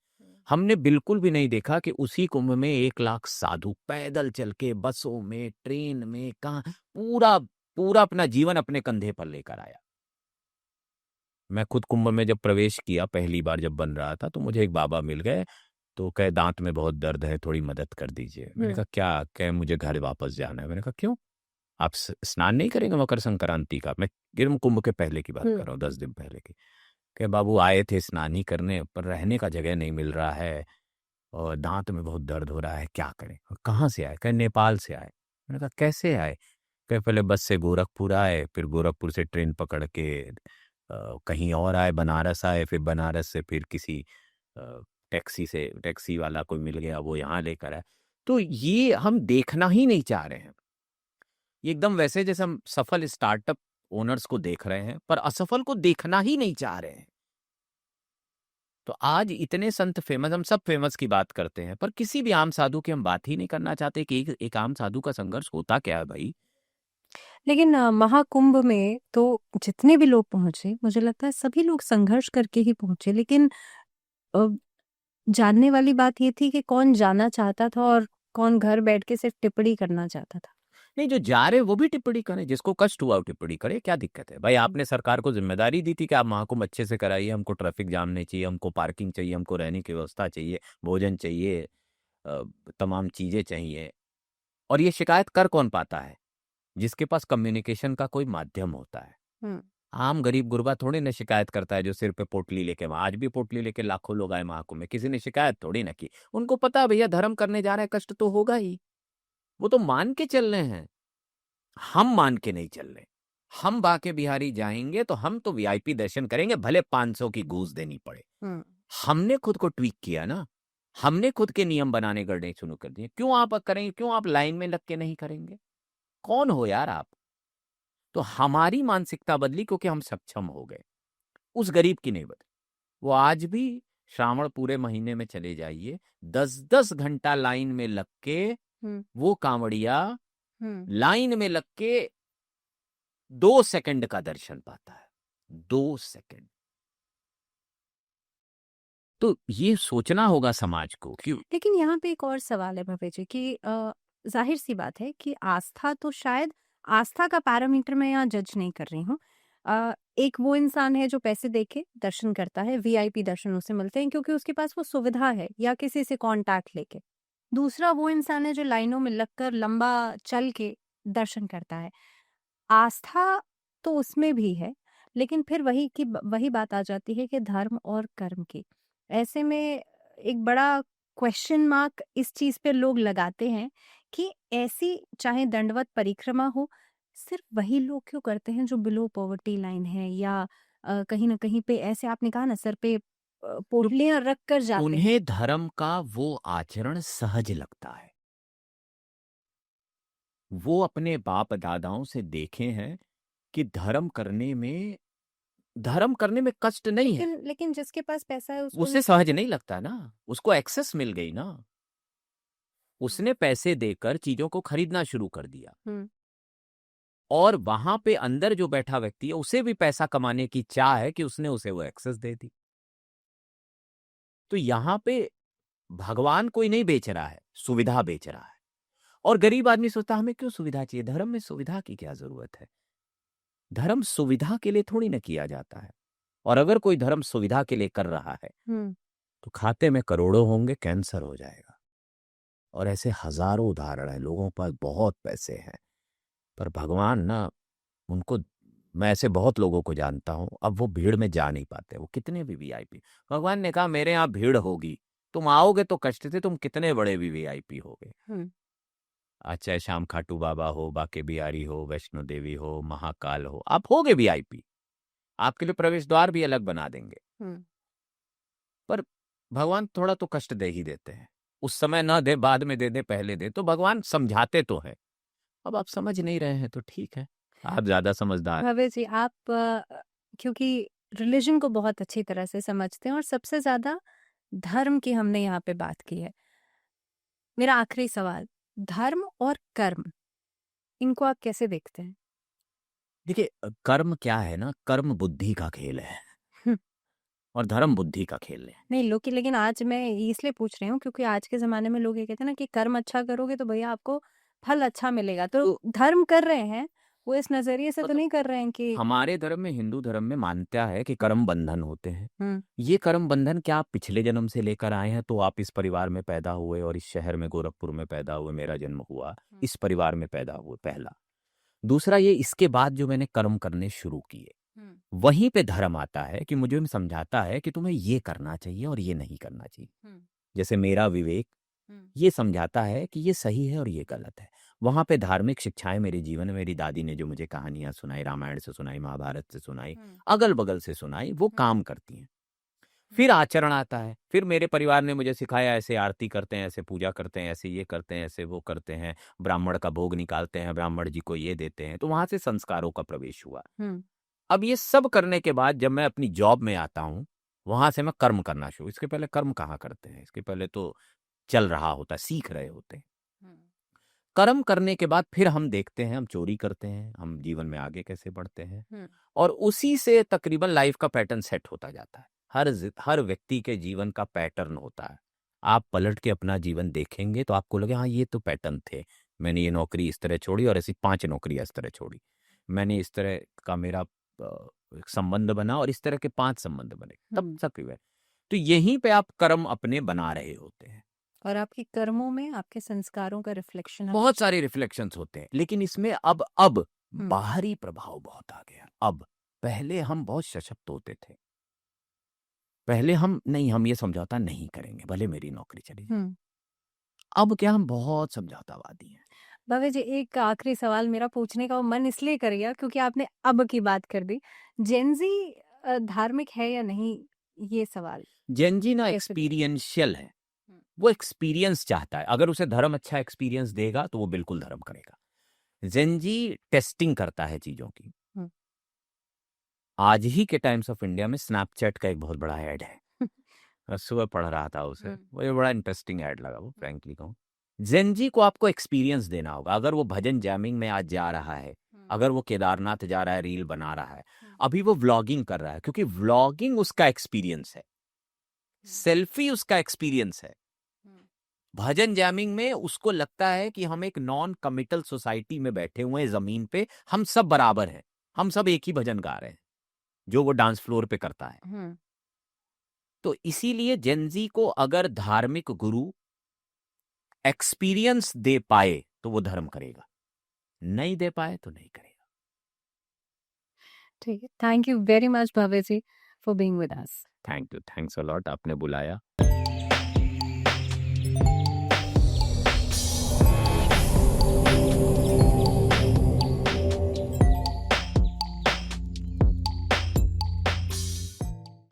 हमने बिल्कुल भी नहीं देखा कि उसी कुंभ में 1 लाख साधु पैदल चल के, बसों में, ट्रेन में, कहाँ, पूरा पूरा अपना जीवन अपने कंधे पर लेकर आया। मैं खुद कुंभ में जब प्रवेश किया पहली बार जब बन रहा था, तो मुझे एक बाबा मिल गए, तो कहे दांत में बहुत दर्द है, थोड़ी मदद कर दीजिए। मैंने कहा क्या? कहे मुझे घर वापस जाना है। मैंने कहा क्यों? आप स्नान नहीं करेंगे मकर संक्रांति का? मैं गिरम कुंभ के पहले की बात कर रहा हूँ, 10 दिन पहले की। कहे बाबू आए थे स्नान ही करने, पर रहने का जगह नहीं मिल रहा है और दांत में बहुत दर्द हो रहा है, क्या करें? कहाँ से आए? कहे नेपाल से आए। मैंने कहा कैसे आए? कहे पहले बस से गोरखपुर आए, फिर गोरखपुर से ट्रेन पकड़ के कहीं और आए, बनारस आए, फिर बनारस से फिर किसी टैक्सी वाला कोई मिल गया, वो यहाँ लेकर आए। तो ये हम देखना ही नहीं चाह रहे हैं। ये एकदम वैसे जैसे हम सफल स्टार्टअप ओनर्स को देख रहे हैं, पर असफल को देखना ही नहीं चाह रहे हैं। तो आज इतने संत फेमस, हम सब फेमस की बात करते हैं, पर किसी भी आम साधु की हम बात ही नहीं करना चाहते कि एक आम साधु का संघर्ष होता क्या है भाई। लेकिन महाकुंभ में तो जितने भी लोग पहुंचे, मुझे लगता है सभी लोग संघर्ष करके ही पहुंचे, लेकिन अ, जानने वाली बात ये थी कि कौन जाना चाहता था और कौन घर बैठ के सिर्फ टिप्पणी करना चाहता था। नहीं, जो जा रहे वो भी टिप्पणी करें, जिसको कष्ट हुआ वो टिप्पणी करे, क्या दिक्कत है भाई? आपने सरकार को जिम्मेदारी दी थी कि आप महाकुंभ अच्छे से कराइए, हमको ट्रैफिक जाम नहीं चाहिए, हमको पार्किंग चाहिए, हमको रहने की व्यवस्था चाहिए, भोजन चाहिए, अ, तमाम चीजें चाहिए। और ये शिकायत कर कौन पाता है? जिसके पास कम्युनिकेशन का कोई माध्यम होता है। आम गरीब गुरबा थोड़ी ना शिकायत करता है, जो सिर पे पोटली लेके, आज भी पोटली लेके लाखों लोग आए महाकुंभ में, किसी ने शिकायत थोड़ी ना की। उनको पता है भैया धर्म करने जा रहे हैं, कष्ट तो होगा ही, वो तो मान के चल रहे हैं। हम मान के नहीं चल रहे। हम बाके बिहारी जाएंगे तो हम तो वीआईपी दर्शन करेंगे, भले 500 की घूस देनी पड़े। हमने खुद को ट्वीक किया ना, हमने खुद के नियम बनाने गढ़ने शुरू कर दिए। क्यों आप करेंगे? क्यों आप लाइन में लग के नहीं करेंगे? कौन हो यार आप? तो हमारी मानसिकता बदली क्योंकि हम सक्षम हो गए, उस गरीब की नहीं बदली। वो आज भी श्रावण पूरे महीने में चले जाइए, 10-10 घंटा लाइन में लग के वो कांवड़िया लाइन में लग के 2 सेकंड का दर्शन पाता है। 2 सेकंड। तो ये सोचना होगा समाज को। क्यों? लेकिन यहाँ पे एक और सवाल है भव्य जी कि जाहिर सी बात है कि आस्था तो शायद, आस्था का पैरामीटर मैं यहाँ जज नहीं कर रही हूँ। एक वो इंसान है जो पैसे देके दर्शन करता है, वीआईपी दर्शन उसे मिलते हैं क्योंकि उसके पास वो सुविधा है या किसी से कांटेक्ट लेके। दूसरा वो इंसान है जो लाइनों में लगकर लंबा चल के दर्शन करता है। आस्था तो उसमें भी है, लेकिन फिर वही बात आ जाती है कि धर्म और कर्म की। ऐसे में एक बड़ा क्वेश्चन मार्क इस चीज पे लोग लगाते हैं कि ऐसी चाहे दंडवत परिक्रमा हो, सिर्फ वही लोग क्यों करते हैं जो बिलो पॉवर्टी लाइन है या कहीं ना कहीं पे, ऐसे आपने कहा ना, सर पे पोटलियां रख कर जाते हैं। उन्हें धर्म का वो आचरण सहज लगता है। वो अपने बाप दादाओं से देखे हैं कि धर्म करने में कष्ट नहीं है। लेकिन जिसके पास पैसा है उसको उसे सहज नहीं लगता ना, उसको एक्सेस मिल गई ना, उसने पैसे देकर चीजों को खरीदना शुरू कर दिया। और वहां पे अंदर जो बैठा व्यक्ति है उसे भी पैसा कमाने की चाह है कि उसने उसे वो एक्सेस दे दी। तो यहां पे भगवान कोई नहीं बेच रहा है, सुविधा बेच रहा है। और गरीब आदमी सोचता हमें क्यों सुविधा चाहिए? धर्म में सुविधा की क्या जरूरत है? धर्म सुविधा के लिए थोड़ी ना किया जाता है। और अगर कोई धर्म सुविधा के लिए कर रहा है तो खाते में करोड़ों होंगे, कैंसर हो जाएगा। और ऐसे हजारों उदाहरण हैं, लोगों के पास बहुत पैसे हैं, पर भगवान ना उनको, मैं ऐसे बहुत लोगों को जानता हूं, अब वो भीड़ में जा नहीं पाते, वो कितने भी वीआईपी। भगवान ने कहा मेरे यहाँ भीड़ होगी, तुम आओगे तो कष्ट से, तुम कितने बड़े भी वीआईपी होगे। आज चाहे श्याम खाटू बाबा हो, बाके बिहारी हो, वैष्णो देवी हो, महाकाल हो, आप होगे वीआईपी, आपके लिए प्रवेश द्वार भी अलग बना देंगे। पर भगवान थोड़ा तो कष्ट दे ही देते हैं। उस समय ना दे, बाद में दे दे, पहले दे, तो भगवान समझाते तो है। अब आप समझ नहीं रहे हैं तो ठीक है, आप ज्यादा समझदार। भव्य जी, आप क्योंकि रिलीजन को बहुत अच्छी तरह से समझते हैं और सबसे ज्यादा धर्म की हमने यहाँ पे बात की है, मेरा आखिरी सवाल, धर्म और कर्म, इनको आप कैसे देखते हैं? देखिए, कर्म क्या है ना, कर्म बुद्धि का खेल है और धर्म बुद्धि का खेल है। नहीं लोग, लेकिन आज मैं इसलिए पूछ रही हूँ क्योंकि आज के जमाने में लोग ये कहते हैं ना कि कर्म अच्छा करोगे तो भैया आपको फल अच्छा मिलेगा, तो धर्म कर रहे हैं वो इस नजरिए से तो मतलब नहीं कर रहे हैं कि हमारे धर्म में, हिंदू धर्म में मान्यता है कि कर्म बंधन होते हैं। हम्म ये कर्म बंधन क्या आप पिछले जन्म से लेकर आए हैं? तो आप इस परिवार में पैदा हुए और इस शहर में गोरखपुर में पैदा हुए, मेरा जन्म हुआ, इस परिवार में पैदा हुए, पहला। दूसरा, ये इसके बाद जो मैंने कर्म करने शुरू किए, वहीं पे धर्म आता है कि मुझे समझाता है कि तुम्हें ये करना चाहिए और ये नहीं करना चाहिए। जैसे मेरा विवेक ये समझाता है कि ये सही है और ये गलत है। वहां पे धार्मिक शिक्षाएं मेरे जीवन में, मेरी दादी ने जो मुझे कहानियां सुनाई, रामायण से सुनाई, महाभारत से सुनाई, अगल बगल से सुनाई, वो काम करती हैं। फिर आचरण आता है। फिर मेरे परिवार ने मुझे सिखाया, ऐसे आरती करते हैं, ऐसे पूजा करते हैं, ऐसे ये करते हैं, ऐसे वो करते हैं, ब्राह्मण का भोग निकालते हैं, ब्राह्मण जी को ये देते हैं। तो वहां से संस्कारों का प्रवेश हुआ। अब ये सब करने के बाद जब मैं अपनी जॉब में आता हूँ, वहां से मैं कर्म करना शुरू। इसके पहले कर्म कहाँ करते हैं? इसके पहले तो चल रहा होता है, सीख रहे होते हैं। कर्म करने के बाद फिर हम देखते हैं, हम चोरी करते हैं, हम जीवन में आगे कैसे बढ़ते हैं, और उसी से तकरीबन लाइफ का पैटर्न सेट होता जाता है। हर व्यक्ति के जीवन का पैटर्न होता है। आप पलट के अपना जीवन देखेंगे तो आपको लगे हाँ ये तो पैटर्न थे, मैंने ये नौकरी इस तरह छोड़ी और ऐसी 5 नौकरियां इस तरह छोड़ी, मैंने इस तरह का मेरा एक संबंध बना और इस तरह के 5 संबंध बने, तब तक। तो यहीं पे आप कर्म अपने बना रहे होते हैं और आपके कर्मों में आपके संस्कारों का रिफ्लेक्शन बहुत सारे रिफ्लेक्शंस होते हैं। लेकिन इसमें अब बाहरी प्रभाव बहुत आ गया। अब पहले हम बहुत सशक्त होते थे, पहले हम ये समझौता नहीं करेंगे भले मेरी नौकरी चली जाए। अब क्या, हम बहुत समझौतावादी हैं। भव्य जी, एक आखिरी सवाल मेरा पूछने का मन इसलिए कर गया क्योंकि आपने अब की बात कर दी। जेनजी धार्मिक है या नहीं, ये सवाल जेनजी ना कैसे? एक्सपीरियंशियल है, वो एक्सपीरियंस चाहता है। अगर उसे धर्म अच्छा एक्सपीरियंस देगा तो वो बिल्कुल धर्म करेगा। जेनजी टेस्टिंग करता है चीजों की। आज ही के टाइम्स ऑफ इंडिया में स्नैपचैट का एक बहुत बड़ा ऐड है। मैं सुबह पढ़ रहा था उसे, मुझे बड़ा इंटरेस्टिंग ऐड लगा वो, फ्रैंकली कहूँ। जेनजी को आपको एक्सपीरियंस देना होगा। अगर वो भजन जैमिंग में आज जा रहा है, अगर वो केदारनाथ जा रहा है, रील बना रहा है, अभी वो व्लॉगिंग कर रहा है, क्योंकि व्लॉगिंग उसका एक्सपीरियंस है, सेल्फी उसका एक्सपीरियंस है। भजन जैमिंग में उसको लगता है कि हम एक नॉन कमिटल सोसाइटी में बैठे हुए हैं, जमीन पे हम सब बराबर हैं, हम सब एक ही भजन गा रहे हैं जो वो डांस फ्लोर पे करता है। तो इसीलिए जेनजी को अगर धार्मिक गुरु एक्सपीरियंस दे पाए तो वो धर्म करेगा, नहीं दे पाए तो नहीं करेगा। ठीक है, thank you very much Bhavya ji for being with us. Thank you, thanks a lot, आपने बुलाया।